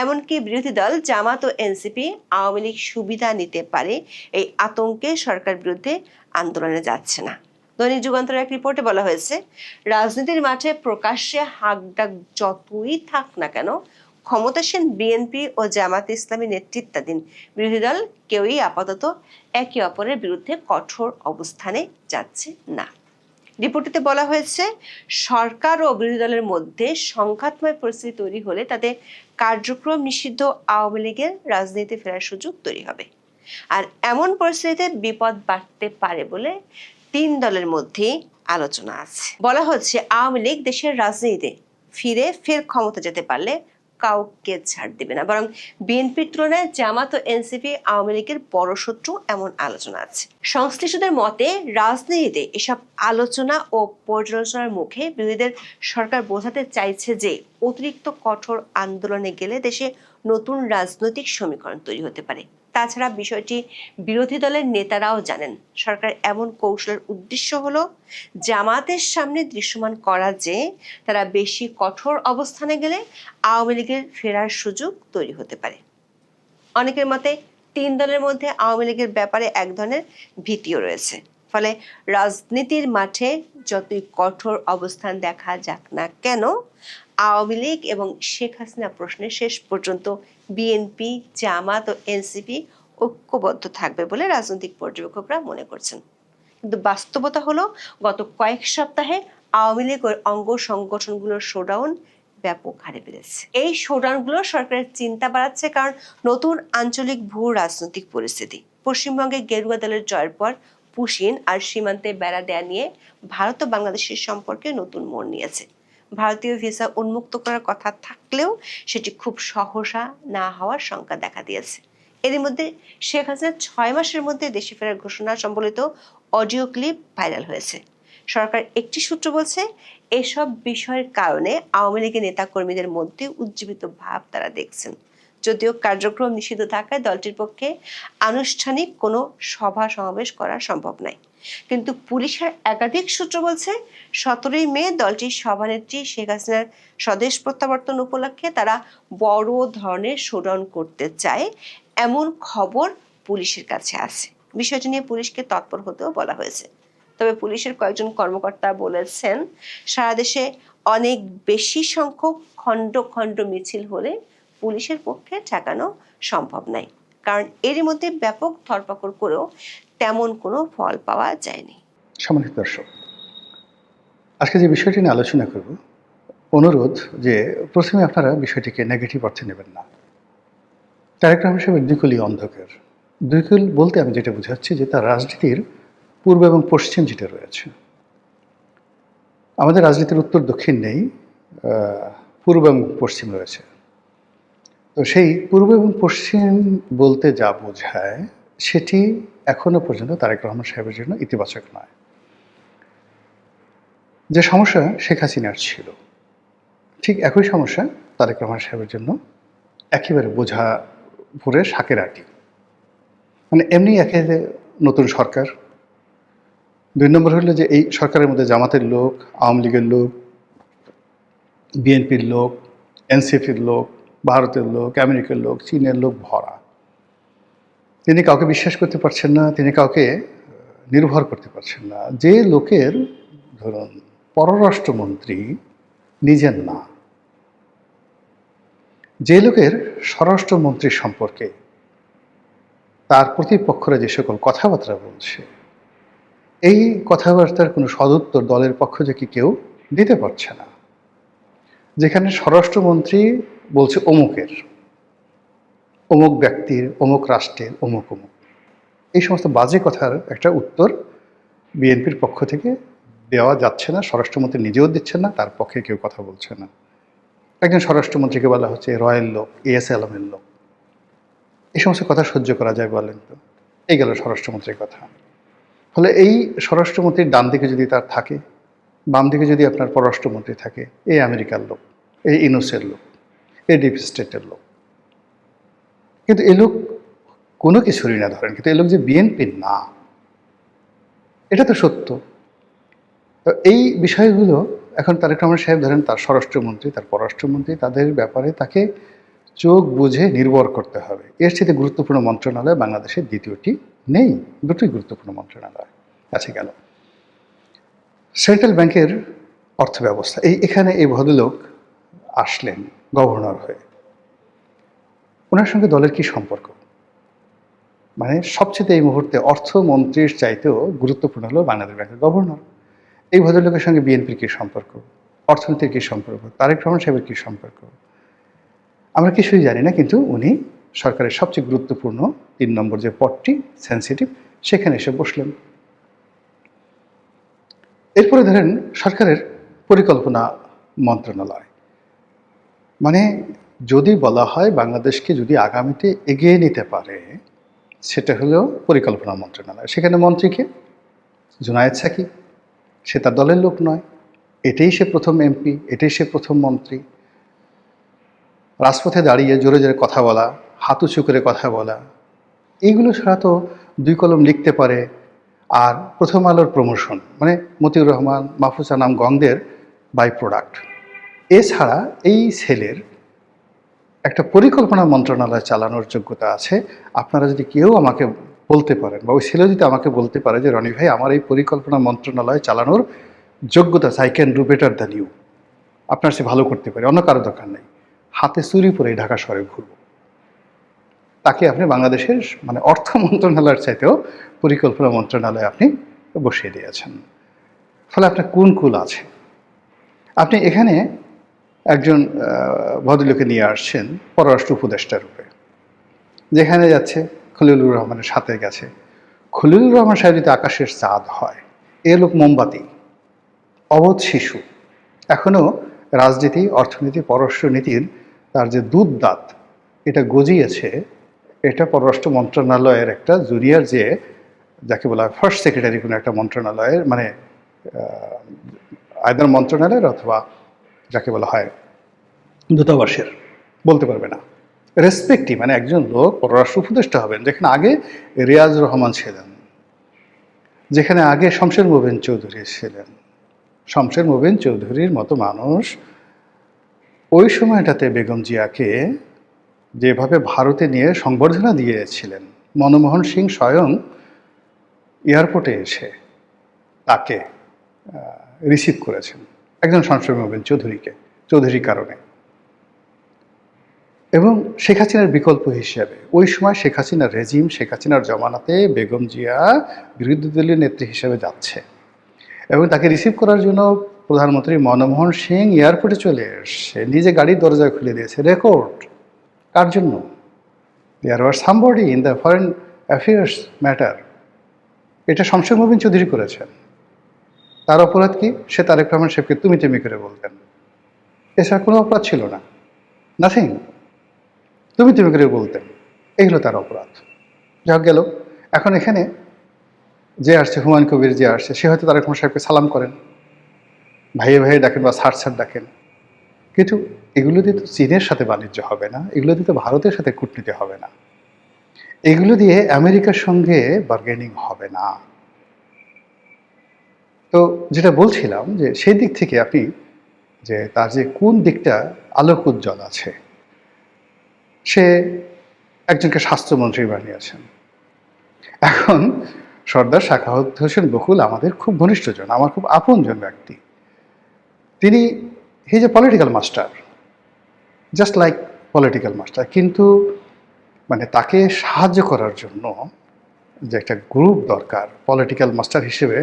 এমনকি বিরোধী দল জামাত ও এনসিপি আওয়ামী লীগ সুবিধা নিতে পারে এই আতঙ্কে সরকার বিরুদ্ধে আন্দোলনে যাচ্ছে না। দৈনিক যুগান্তরের এক রিপোর্টে বলা হয়েছে, রাজনীতির মাঠে প্রকাশ্যে হাকডাক যতই থাক না কেন, ক্ষমতাসীন বিএনপি ও জামাত ইসলামী নেতৃত্বাধীন বিরোধী দল কেউই আপাতত একে অপরের বিরুদ্ধে কঠোর অবস্থানে যাচ্ছে না। রিপোর্টটিতে বলা হয়েছে, সরকার ও বিরোধী দলের মধ্যে সংঘাতময় পরিস্থিতি তৈরি হলে তাদের কার্যক্রম নিষিদ্ধ আওয়ামী লীগের রাজনীতিতে ফেরার সুযোগ তৈরি হবে। আর এমন পরিস্থিতিতে বিপদ বাড়তে পারে বলে 3 দলের মধ্যে আলোচনা আছে। বলা হচ্ছে, আওয়ামী লীগ দেশের রাজনীতিতে ফের ক্ষমতা যেতে পারলে কাউকে ছাড় দেবে না, বরং বিএনপির তুলনায় জামাত ও এনসিপি আওয়ামী লীগের বড় শত্রু এমন আলোচনা আছে। সংশ্লিষ্টদের মতে রাজনীতিতে এসব আলোচনা ও পর্যালোচনার মুখে বিরোধীদের সরকার বোঝাতে চাইছে যে অতিরিক্ত কঠোর আন্দোলনে গেলে দেশে নতুন রাজনৈতিক সমীকরণ তৈরি হতে পারে। তাছাড়া বিষয়টি বিরোধী দলের নেতারাও জানেন। সরকার এমন কৌশলের উদ্দেশ্য হলো জামাতের সামনে দৃশ্যমান করা যে তারা বেশি কঠোর অবস্থানে গেলে আওয়ামী লীগের ফেরার সুযোগ তৈরি হতে পারে। অনেকের মতে 3 দলের মধ্যে আওয়ামী লীগের ব্যাপারে এক ধরনের ভীতিও রয়েছে। ফলে রাজনীতির মাঠে যতই কঠোর অবস্থান দেখা যাক না কেন, আওয়ামী লীগ এবং শেখ হাসিনা প্রশ্নে শেষ পর্যন্ত বিএনপি, জামাত ও এনসিপি ঐক্যবদ্ধ থাকবে বলে রাজনৈতিক পর্যবেক্ষকরা মনে করছেন। কিন্তু বাস্তবতা হলো গত কয়েক সপ্তাহে আওয়ামী লীগ ও অঙ্গ সংগঠনগুলোর শোডাউন ব্যাপক হারে বেড়েছে। এই শোডাউনগুলো সরকারের চিন্তা বাড়াচ্ছে, কারণ নতুন আঞ্চলিক ভূ রাজনৈতিক পরিস্থিতি। পশ্চিমবঙ্গে গেরুয়া দলের জয়ের পর পুশিন আর সীমান্তে বেড়া দেয়া নিয়ে ভারত ও বাংলাদেশের সম্পর্কে নতুন মোড় নিয়েছে। ভারতীয় ভিসা উন্মুক্ত করার কথা থাকলেও সেটি খুব সহসা না হওয়ার শঙ্কা দেখা দিয়েছে। এর মধ্যে শেখ হাসিনা 6 মাসের মধ্যে দেশে ফেরার ঘোষণা সম্বলিত অডিও ক্লিপ ভাইরাল হয়েছে। সরকার একটি সূত্র বলছে, এসব বিষয়ের কারণে আওয়ামী লীগের নেতাকর্মীদের মধ্যে উজ্জীবিত ভাব তারা দেখছেন। যদিও কার্যক্রম নিষিদ্ধ থাকায় দলটির পক্ষে আনুষ্ঠানিক কোনো সভা সমাবেশ করা সম্ভব নয়। কিন্তু পুলিশের একাধিক সূত্র বলছে 17ই মে দলটির সভানেত্রী শেখ হাসিনার স্বদেশ প্রত্যাবর্তন উপলক্ষে তারা বড় ধরনের শোডাউন করতে চায়, এমন খবর পুলিশের কাছে আছে। বিষয়টি নিয়ে পুলিশকে তৎপর হতেও বলা হয়েছে। তবে পুলিশের কয়েকজন কর্মকর্তা বলেছেন, সারা দেশে অনেক বেশি সংখ্যক খণ্ড খণ্ড মিছিল হলে পুলিশের পক্ষে ঠেকানো সম্ভব নয়, কারণ এরই মধ্যে ব্যাপক ধরপাকড় করেও তেমন কোনো ফল পাওয়া যায়নি। সম্মানিত দর্শক, আজকে যে বিষয়টি নিয়ে আলোচনা করব, অনুরোধ যে প্রথমে আপনারা বিষয়টিকে নেগেটিভ অর্থে নেবেন না। তারেক রহমান সাহেবের দুইকুলই অন্ধকার। দুইকুল বলতে আমি যেটা বোঝাচ্ছি যে তার রাজনীতির পূর্ব এবং পশ্চিম যেটা রয়েছে। আমাদের রাজনীতির উত্তর দক্ষিণ নেই, পূর্ব এবং পশ্চিম রয়েছে। তো সেই পূর্ব এবং পশ্চিম বলতে যা বোঝায় সেটি এখনো পর্যন্ত তারেক রহমান সাহেবের জন্য ইতিবাচক নয়। যে সমস্যা শেখ হাসিনার ছিল, ঠিক একই সমস্যা তারেক রহমান সাহেবের জন্য একেবারে বোঝা ভরে শাকের আটি। মানে এমনি একে নতুন সরকার, 2 নম্বর হলো যে এই সরকারের মধ্যে জামাতের লোক, আওয়ামী লীগের লোক, বিএনপির লোক, এনসিপির লোক, ভারতের লোক, আমেরিকার লোক, চীনের লোক ভরা। তিনি কাউকে বিশ্বাস করতে পারছেন না, তিনি কাউকে নির্ভর করতে পারছেন না। যে লোকের ধরুন পররাষ্ট্রমন্ত্রী নিজের না, যে লোকের স্বরাষ্ট্রমন্ত্রী সম্পর্কে তার প্রতিপক্ষরা যে সকল কথাবার্তা বলছে, এই কথাবার্তার কোনো সদুত্তর দলের পক্ষ থেকে কেউ দিতে পারছে না। যেখানে স্বরাষ্ট্রমন্ত্রী বলছে অমুকের, অমুক ব্যক্তির, অমুক রাষ্ট্রের, অমুক অমুক, এই সমস্ত বাজে কথার একটা উত্তর বিএনপির পক্ষ থেকে দেওয়া যাচ্ছে না। স্বরাষ্ট্রমন্ত্রী নিজেও দিচ্ছেন না, তার পক্ষে কেউ কথা বলছে না। একজন স্বরাষ্ট্রমন্ত্রীকে বলা হচ্ছে রয়্যাল লোক, এএস আলমের লোক। এই সমস্ত কথা সহ্য করা যায় বলেন তো? এই গেল স্বরাষ্ট্রমন্ত্রীর কথা। ফলে এই স্বরাষ্ট্রমন্ত্রীর ডান দিকে যদি তার থাকে, বাম দিকে যদি আপনার পররাষ্ট্রমন্ত্রী থাকে, এই আমেরিকার লোক, এই ইউনুসের লোক, এই ডিপ স্টেটের লোক। কিন্তু এ লোক কোনো কিছুরই না ধরেন, কিন্তু এ লোক যে বিএনপির না, এটা তো সত্য। তো এই বিষয়গুলো এখন তারেক রহমান সাহেব ধরেন তার স্বরাষ্ট্রমন্ত্রী, তার পররাষ্ট্রমন্ত্রী, তাদের ব্যাপারে তাকে চোখ বুঝে নির্ভর করতে হবে। এর চেয়ে গুরুত্বপূর্ণ মন্ত্রণালয় বাংলাদেশের দ্বিতীয়টি নেই, দুটোই গুরুত্বপূর্ণ মন্ত্রণালয় আছে। গেল সেন্ট্রাল ব্যাংকের অর্থ ব্যবস্থা, এখানে এই ভদ্রলোক আসলেন গভর্নর হয়ে। ওনার সঙ্গে দলের কি সম্পর্ক? মানে সবচেয়ে এই মুহূর্তে অর্থমন্ত্রীর চাইতেও গুরুত্বপূর্ণ হলো বাংলাদেশ ব্যাংকের গভর্নর। এই ভদ্রলোকের সঙ্গে বিএনপির কী সম্পর্ক, অর্থনীতির কী সম্পর্ক, তারেক রহমান সাহেবের কী সম্পর্ক, আমরা কিছুই জানি না। কিন্তু উনি সরকারের সবচেয়ে গুরুত্বপূর্ণ 3 নম্বর যে পদটি সেন্সিটিভ, সেখানে এসে বসলেন। এরপরে ধরেন সরকারের পরিকল্পনা মন্ত্রণালয়, মানে যদি বলা হয় বাংলাদেশকে যদি আগামীতে এগিয়ে নিতে পারে, সেটা হলো পরিকল্পনা মন্ত্রণালয়। সেখানে মন্ত্রীকে জুনায়েদ সাকি, সে তার দলের লোক নয়, এটাই সে প্রথম এমপি, এটাই সে প্রথম মন্ত্রী। রাজপথে দাঁড়িয়ে জোরে জোরে কথা বলা, হাত উঁচু করে কথা বলা, এইগুলো ছাড়া তো 2 কলম লিখতে পারে। আর প্রথম আলোর প্রমোশন মানে মতিউর রহমান, মাহফুজ আনাম গংদের বাই প্রোডাক্ট। এছাড়া এই ছেলের একটা পরিকল্পনা মন্ত্রণালয় চালানোর যোগ্যতা আছে। আপনারা যদি কেউ আমাকে বলতে পারেন, বা ওই ছেলে যদি আমাকে বলতে পারে যে রনি ভাই আমার এই পরিকল্পনা মন্ত্রণালয় চালানোর যোগ্যতা আছে, I can do better than you, আপনার সে ভালো করতে পারে, অন্য কারো দরকার নেই, হাতে চুরি পরে ঢাকা শহরে ঘুরব, তাকে আপনি বাংলাদেশের মানে অর্থ মন্ত্রণালয়ের চাইতেও পরিকল্পনা মন্ত্রণালয়ে আপনি বসিয়ে দিয়েছেন। ফলে আপনার কোন কুল আছে? আপনি এখানে একজন ভদ্রলোকে নিয়ে আসছেন পররাষ্ট্র উপদেষ্টা রূপে, যেখানে যাচ্ছে খলিলুর রহমানের সাথে গেছে। খলিলুর রহমান সাহেব যদি আকাশের চাঁদ হয়, এ লোক মোমবাতি, অবোধ শিশু, এখনও রাজনীতি, অর্থনীতি, পররাষ্ট্রনীতির তার যে দুধ দাঁত এটা গজিয়েছে, এটা পররাষ্ট্র মন্ত্রণালয়ের একটা জুনিয়র, যে যাকে বলা হয় ফার্স্ট সেক্রেটারি কোনো একটা মন্ত্রণালয়ের, মানে আয়দার মন্ত্রণালয়ের অথবা যাকে বলা হয় দূতাবাসের, বলতে পারবে না। রেসপেক্টিভ মানে একজন লোক পররাষ্ট্র উপদেষ্টা হবেন, যেখানে আগে রিয়াজ রহমান ছিলেন, যেখানে আগে শমশের মোবিন চৌধুরী ছিলেন। শমশের মোবিন চৌধুরীর মতো মানুষ ওই সময়টাতে বেগম জিয়াকে যেভাবে ভারতে নিয়ে সংবর্ধনা দিয়েছিলেন, মনমোহন সিং স্বয়ং এয়ারপোর্টে এসে তাকে রিসিভ করেছেন, একজন শমশের মোবিন চৌধুরীকে, চৌধুরীর কারণে। এবং শেখ হাসিনার বিকল্প হিসেবে ওই সময় শেখ হাসিনার রেজিম, শেখ হাসিনার জমানাতে বেগম জিয়া বিরোধী দলীয় নেত্রী হিসেবে যাচ্ছে, এবং তাকে রিসিভ করার জন্য প্রধানমন্ত্রী মনমোহন সিং এয়ারপোর্টে চলে এসে নিজে গাড়ির দরজা খুলে দিয়েছে। রেকর্ড কার জন্য? There were somebody in the foreign affairs matter. এটা শমশের মোবিন চৌধুরী করেছেন। তার অপরাধ কি? সে তারেক রহমান সাহেবকে তুমি করে বলতেন, এছাড়া কোনো অপরাধ ছিল না, নাথিং। তুমি করে বলতেন, এগুলো তার অপরাধ। যা গেল। এখন এখানে যে আসছে, হুমায়ুন কবির যে আসছে, সে হয়তো তারেক রহমান সাহেবকে সালাম করেন, ভাইয়ে ভাইয়ে ডাকেন বা স্যার ডাকেন, কিন্তু এগুলো দিয়ে তো চীনের সাথে বাণিজ্য হবে না, এগুলো দিয়ে তো ভারতের সাথে কূটনীতি হবে না, এগুলো দিয়ে আমেরিকার সঙ্গে বার্গেনিং হবে না। তো যেটা বলছিলাম যে সেই দিক থেকে আপনি যে তার যে কোন দিকটা আলোক উজ্জ্বল আছে, সে একজনকে স্বাস্থ্যমন্ত্রী বানিয়েছেন। এখন সর্দার সাখাওয়াত হোসেন বকুল আমাদের খুব ঘনিষ্ঠজন, আমার খুব আপনজন ব্যক্তি। তিনি he is a political master, just like political master, কিন্তু মানে তাকে সাহায্য করার জন্য যে একটা গ্রুপ দরকার পলিটিক্যাল মাস্টার হিসেবে,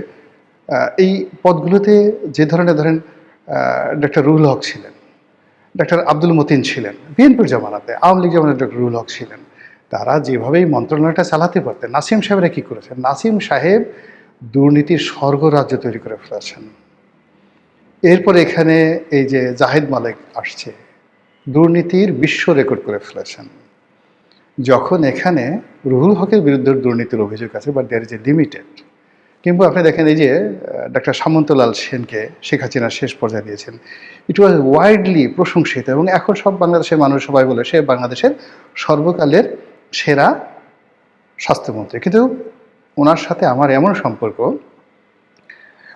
এই পদগুলোতে যে ধরনের ধরেন ডক্টর রুহুল হক ছিলেন, ডক্টর আব্দুল মতিন ছিলেন, বিএনপির জমানাতে, আওয়ামী লীগ জমানাতে ডক্টর রুহুল হক ছিলেন, তারা যেভাবেই মন্ত্রণালয়টা চালাতে পারতেন। নাসিম সাহেবরা কী করেছেন? নাসিম সাহেব দুর্নীতির স্বর্গরাজ্য তৈরি করে ফেলেছেন। এরপরে এখানে এই যে জাহিদ মালিক আসছে, দুর্নীতির বিশ্ব রেকর্ড করে ফেলেছেন। যখন এখানে রুহুল হকের বিরুদ্ধে দুর্নীতির অভিযোগ আছে, but there is a limited. কিন্তু আপনি দেখেন এই যে ডক্টর সামন্তলাল সেনকে শেখ হাসিনা শেষ পর্যায়ে দিয়েছেন, ইট ওয়াজ ওয়াইডলি প্রশংসিত, এবং এখন সব বাংলাদেশের মানুষ সবাই বলে সে বাংলাদেশের সর্বকালের সেরা স্বাস্থ্যমন্ত্রী। কিন্তু ওনার সাথে আমার এমন সম্পর্ক,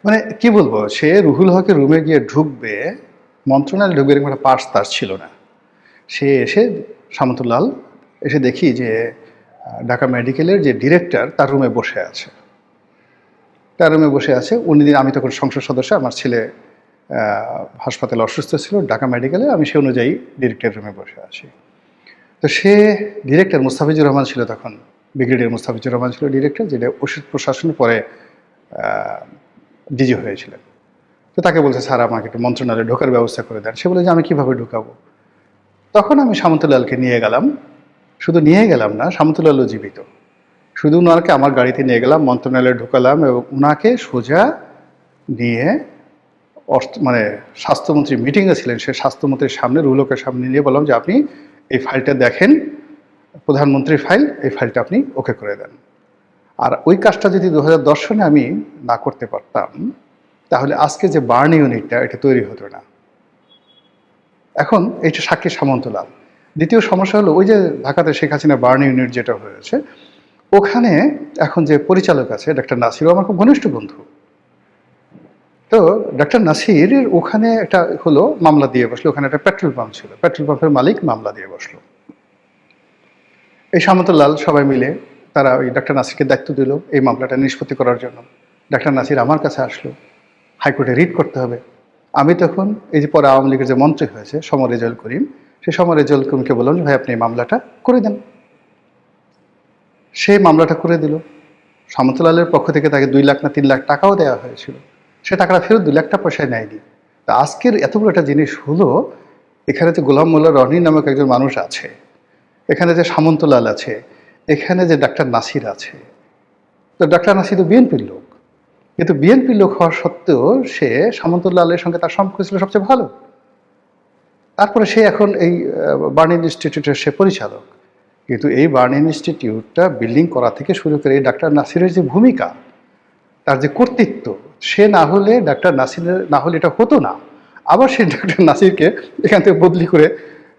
মানে কি বলবো, সে রুহুল হকের রুমে গিয়ে ঢুকবে, মন্ত্রণালয়ে ঢুকবে, এরকম একটা পার্স তার ছিল না। সে এসে সামন্তলাল এসে দেখি যে ঢাকা মেডিকেলের যে ডিরেক্টর তার রুমে বসে আছে, তার রুমে বসে আছে। উনি দিন, আমি তখন সংসদ সদস্য, আমার ছেলে হাসপাতালে অসুস্থ ছিল ঢাকা মেডিকেলে, আমি সে অনুযায়ী ডিরেক্টর রুমে বসে আছি। তো সে ডিরেক্টর মুস্তাফিজুর রহমান ছিল তখন, ব্রিগেডিয়ার মুস্তাফিজুর রহমান ছিল ডিরেক্টর, যেটা ওষুধ প্রশাসনের পরে ডিজি হয়েছিলেন। তো তাকে বলছে স্যার আমাকে একটু মন্ত্রণালয়ে ঢোকার ব্যবস্থা করে দেন। সে বলে যে আমি কীভাবে ঢুকাবো? তখন আমি সামন্তলালকে নিয়ে গেলাম, শুধু নিয়ে গেলাম না, সামন্তলালও জীবিত, শুধু ওনাকে আমার গাড়িতে নিয়ে গেলাম, মন্ত্রণালয়ে ঢুকালাম, এবং ওনাকে সোজা নিয়ে মানে স্বাস্থ্যমন্ত্রী মিটিংয়ে ছিলেন, সে স্বাস্থ্যমন্ত্রীর সামনে রুলকের সামনে নিয়ে বললাম যে আপনি এই ফাইলটা দেখেন, প্রধানমন্ত্রীর ফাইল, এই ফাইলটা আপনি ওকে করে দেন। আর ওই কাজটা যদি 2010 সনে আমি না করতে পারতাম, তাহলে আজকে যে বার্ন ইউনিটটা এটা তৈরি হতো না। এখন এইটা সাক্ষী সামন্তলাল। দ্বিতীয় সমস্যা হলো ওই যে ঢাকাতে শেখ হাসিনা বার্ন ইউনিট যেটা হয়েছে, ওখানে এখন যে পরিচালক আছে ডক্টর নাসিরও আমার খুব ঘনিষ্ঠ বন্ধু। তো ডক্টর নাসির ওখানে একটা হলো মামলা দিয়ে বসলো, ওখানে একটা পেট্রোল পাম্প ছিল, পেট্রোল পাম্পের মালিক মামলা দিয়ে বসলো। এই সামন্তলাল সবাই মিলে তারা ওই ডক্টর নাসিরকে দায়িত্ব দিল এই মামলাটা নিষ্পত্তি করার জন্য। ডক্টর নাসির আমার কাছে আসলো, হাইকোর্টে রিট করতে হবে। আমি তখন এই যে পরে আওয়ামী লীগের যে মন্ত্রী হয়েছে সমর রেজাউল করিম, সেই সমর রেজাউল করিমকে বললাম যে ভাই আপনি এই মামলাটা করে দেন। সেই মামলাটা করে দিল। সামন্তলালের পক্ষ থেকে তাকে 2 লাখ না 3 লাখ টাকাও দেওয়া হয়েছিল, সে টাকাটা ফেরত 2 লাখ টাকা পয়সায় নেয়নি। তা আজকের এত বড় একটা জিনিস হলো, এখানে যে গোলাম মোল্লা রনি নামক একজন মানুষ আছে, এখানে যে সামন্তলাল আছে, এখানে যে ডাক্তার নাসির আছে। তো ডাক্তার নাসির তো বিএনপির লোক, কিন্তু বিএনপির লোক হওয়া সত্ত্বেও সে সামন্তলালের সঙ্গে তার সম্পর্ক ছিল সবচেয়ে ভালো। তারপরে সে এখন এই বার্ন ইনস্টিটিউটের সে পরিচালক। কিন্তু এই বার্ন ইনস্টিটিউটটা বিল্ডিং করা থেকে শুরু করে এই ডাক্তার নাসিরের যে ভূমিকা, তার যে কর্তৃত্ব, সে না হলে ডাক্তার নাসিরের না হলে এটা হতো না। আবার সেই ডাক্তার নাসিরকে এখান থেকে বদলি করে,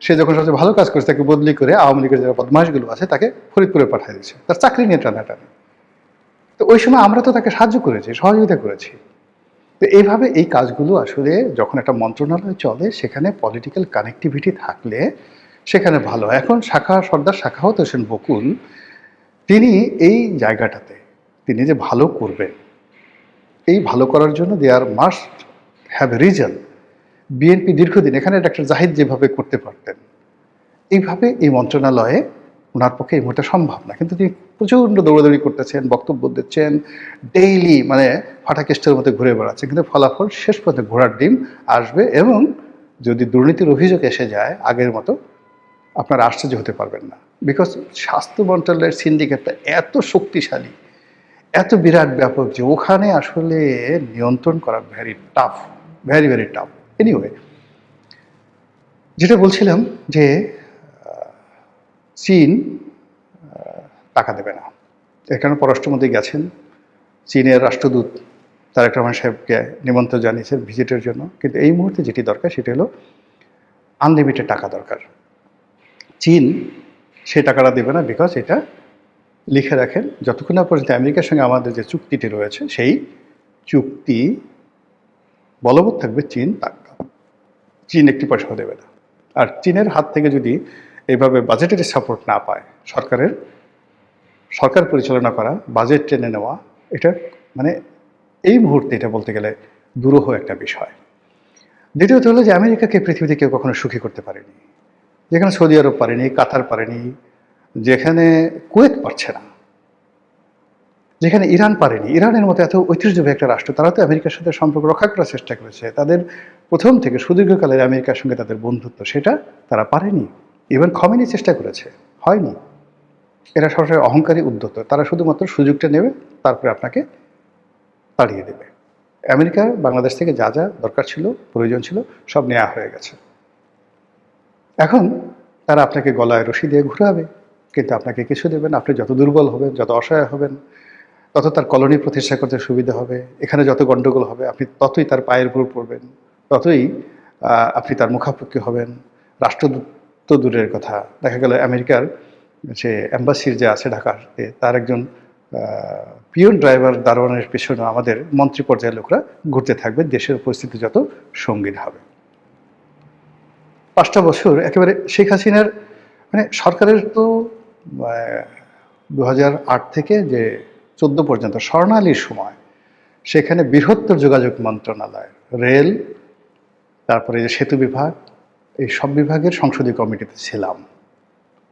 সে যখন সবচেয়ে ভালো কাজ করেছে তাকে বদলি করে আওয়ামী লীগের যারা বদমাশগুলো আছে তাকে ফরিদপুরে পাঠিয়ে দিয়েছে, তার চাকরি নিয়ে টানাটানি। তো ওই সময় আমরা তো তাকে সাহায্য করেছি, সহযোগিতা করেছি। তো এইভাবে এই কাজগুলো আসলে যখন একটা মন্ত্রণালয় চলে, সেখানে পলিটিক্যাল কানেক্টিভিটি থাকলে সেখানে ভালো হয়। এখন সর্দার শাখাওয়াত হোসেন বকুল, তিনি এই জায়গাটাতে তিনি যে ভালো করবেন, এই ভালো করার জন্য দে আর মাস্ট হ্যাভ রিজন। বিএনপি দীর্ঘদিন এখানে ডক্টর জাহিদ যেভাবে করতে পারতেন, এইভাবে এই মন্ত্রণালয়ে ওনার পক্ষে এই মুহূর্তে সম্ভব না। কিন্তু তিনি প্রচণ্ড দৌড়াদৌড়ি করতেছেন, বক্তব্য দিচ্ছেন, ডেইলি মানে ফাটাকেস্টের মধ্যে ঘুরে বেড়াচ্ছেন, কিন্তু ফলাফল শেষ পর্যন্ত ঘোড়ার ডিম আসবে। এবং যদি দুর্নীতির অভিযোগ এসে যায় আগের মতো, আপনারা আশ্চর্য হতে পারবেন না। বিকজ স্বাস্থ্য মন্ত্রণালয়ের সিন্ডিকেটটা এত শক্তিশালী, এত বিরাট ব্যাপক যে ওখানে আসলে নিয়ন্ত্রণ করা very tough, very very tough. Anyway, যেটা বলছিলাম যে চীন টাকা দেবে না, এর কারণে পররাষ্ট্রমন্ত্রী গেছেন, চীনের রাষ্ট্রদূত তারেক রহমান সাহেবকে নিমন্ত্রণ জানিয়েছেন ভিজিটের জন্য। কিন্তু এই মুহূর্তে যেটি দরকার সেটি হলো আনলিমিটেড টাকা দরকার। চীন সেই টাকাটা দেবে না, বিকজ এটা লিখে রাখেন যতক্ষণ না পর্যন্ত আমেরিকার সঙ্গে আমাদের যে চুক্তিটি রয়েছে সেই চুক্তি বলবৎ থাকবে, চীন একটি পয়সাও দেবে না। আর চীনের হাত থেকে যদি এইভাবে বাজেটের সাপোর্ট না পায়, সরকার পরিচালনা করা, বাজেট টেনে নেওয়া, এটা মানে এই মুহূর্তে এটা বলতে গেলে দুরূহ একটা বিষয়। দ্বিতীয়ত হলো যে আমেরিকাকে পৃথিবীতে কেউ কখনো সুখী করতে পারেনি, যেখানে সৌদি আরব পারেনি, কাতার পারেনি, যেখানে কুয়েত পারছে না, যেখানে ইরান পারেনি। ইরানের মতো এত ঐতিহ্যবাহী একটা রাষ্ট্র, তারা তো আমেরিকার সাথে সম্পর্ক রক্ষা করার চেষ্টা করেছে। তাদের প্রথম থেকে সুদীর্ঘকালের আমেরিকার সঙ্গে তাদের বন্ধুত্ব, সেটা তারা পারেনি। ইভেন খমেনি চেষ্টা করেছে, হয়নি। এরা সরাসরি অহংকারী, উদ্যত, তারা শুধুমাত্র সুযোগটা নেবে, তারপরে আপনাকে তাড়িয়ে দেবে। আমেরিকা বাংলাদেশ থেকে যা যা দরকার ছিল, প্রয়োজন ছিল, সব নেওয়া হয়ে গেছে। এখন তারা আপনাকে গলায় রশি দিয়ে ঘুরাবে, কিন্তু আপনাকে কিছু দেবে না। আপনি যত দুর্বল হবেন, যত অসহায় হবেন, তত তার কলোনি প্রতিষ্ঠা করতে সুবিধা হবে। এখানে যত গণ্ডগোল হবে, আপনি ততই তার পায়ের উপর পড়বেন, ততই আপনি তার মুখাপেক্ষি হবেন। রাষ্ট্রদূত তো দূরের কথা, দেখা গেল আমেরিকার যে অ্যাম্বাসির যে আছে ঢাকাতে, তার একজন পিয়ন ড্রাইভার দারোয়ানের পেছনে আমাদের মন্ত্রী পর্যায়ের লোকরা ঘুরতে থাকবে, দেশের পরিস্থিতি যত সঙ্গীন হবে। 5টা বছর একেবারে শেখ হাসিনার মানে সরকারের তো 2008 থেকে যে 14 পর্যন্ত স্বর্ণালীর সময়, সেখানে বৃহত্তর যোগাযোগ মন্ত্রণালয়, রেল, তারপরে যে সেতু বিভাগ, এই সব বিভাগের সংসদীয় কমিটিতে ছিলাম।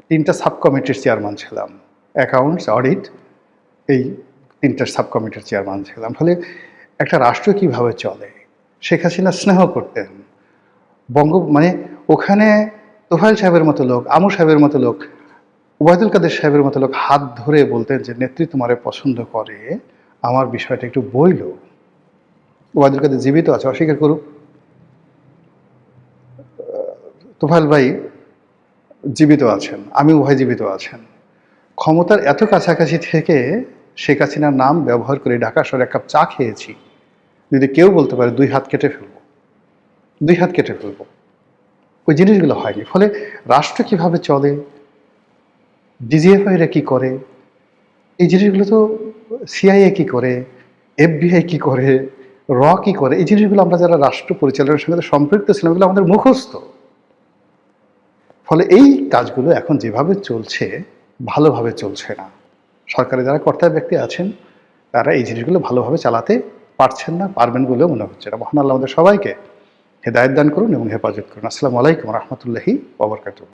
3টা সাব কমিটির চেয়ারম্যান ছিলাম, অ্যাকাউন্টস, অডিট, এই 3টা সাব কমিটির চেয়ারম্যান ছিলাম। ফলে একটা রাষ্ট্র কীভাবে চলে, শেখ হাসিনা স্নেহ করতেন। মানে ওখানে তোফায়েল সাহেবের মতো লোক, আমু সাহেবের মতো লোক, ওবায়দুল কাদের সাহেবের মতো লোক হাত ধরে বলতেন যে নেত্রী তোমারে পছন্দ করে, আমার বিষয়টা একটু বইল। ওবায়দুল কাদের জীবিত আছে, অস্বীকার করুক। তোফায়েল ভাই জীবিত আছেন, আমি উভয় জীবিত আছেন। ক্ষমতার এত কাছাকাছি থেকে শেখ হাসিনার নাম ব্যবহার করে ঢাকা শহরে এক কাপ চা খেয়েছি, যদি কেউ বলতে পারে 2 হাত কেটে ফেলবো, 2 হাত কেটে ফেলবো। ওই জিনিসগুলো হয়নি। ফলে রাষ্ট্র কিভাবে চলে, ডিজিএফআইরা কি করে, এই জিনিসগুলো তো সিআইএ কি করে, এফবিআই কি করে, র কি করে, এই জিনিসগুলো আমরা যারা রাষ্ট্র পরিচালনার সঙ্গে সম্পৃক্ত ছিলাম এগুলো আমাদের মুখস্থ। ফলে এই কাজগুলো এখন যেভাবে চলছে ভালোভাবে চলছে না। সরকারে যারা কর্তা ব্যক্তি আছেন তারা এই জিনিসগুলো ভালোভাবে চালাতে পারছেন না, পারবেন বলেও মনে হচ্ছে না। মহান আল্লাহ আমাদের সবাইকে হেদায়েত দান করুন এবং হেফাজত করুন। আসসালামু আলাইকুম রহমতুল্লাহি ওয়া বারাকাতুহু।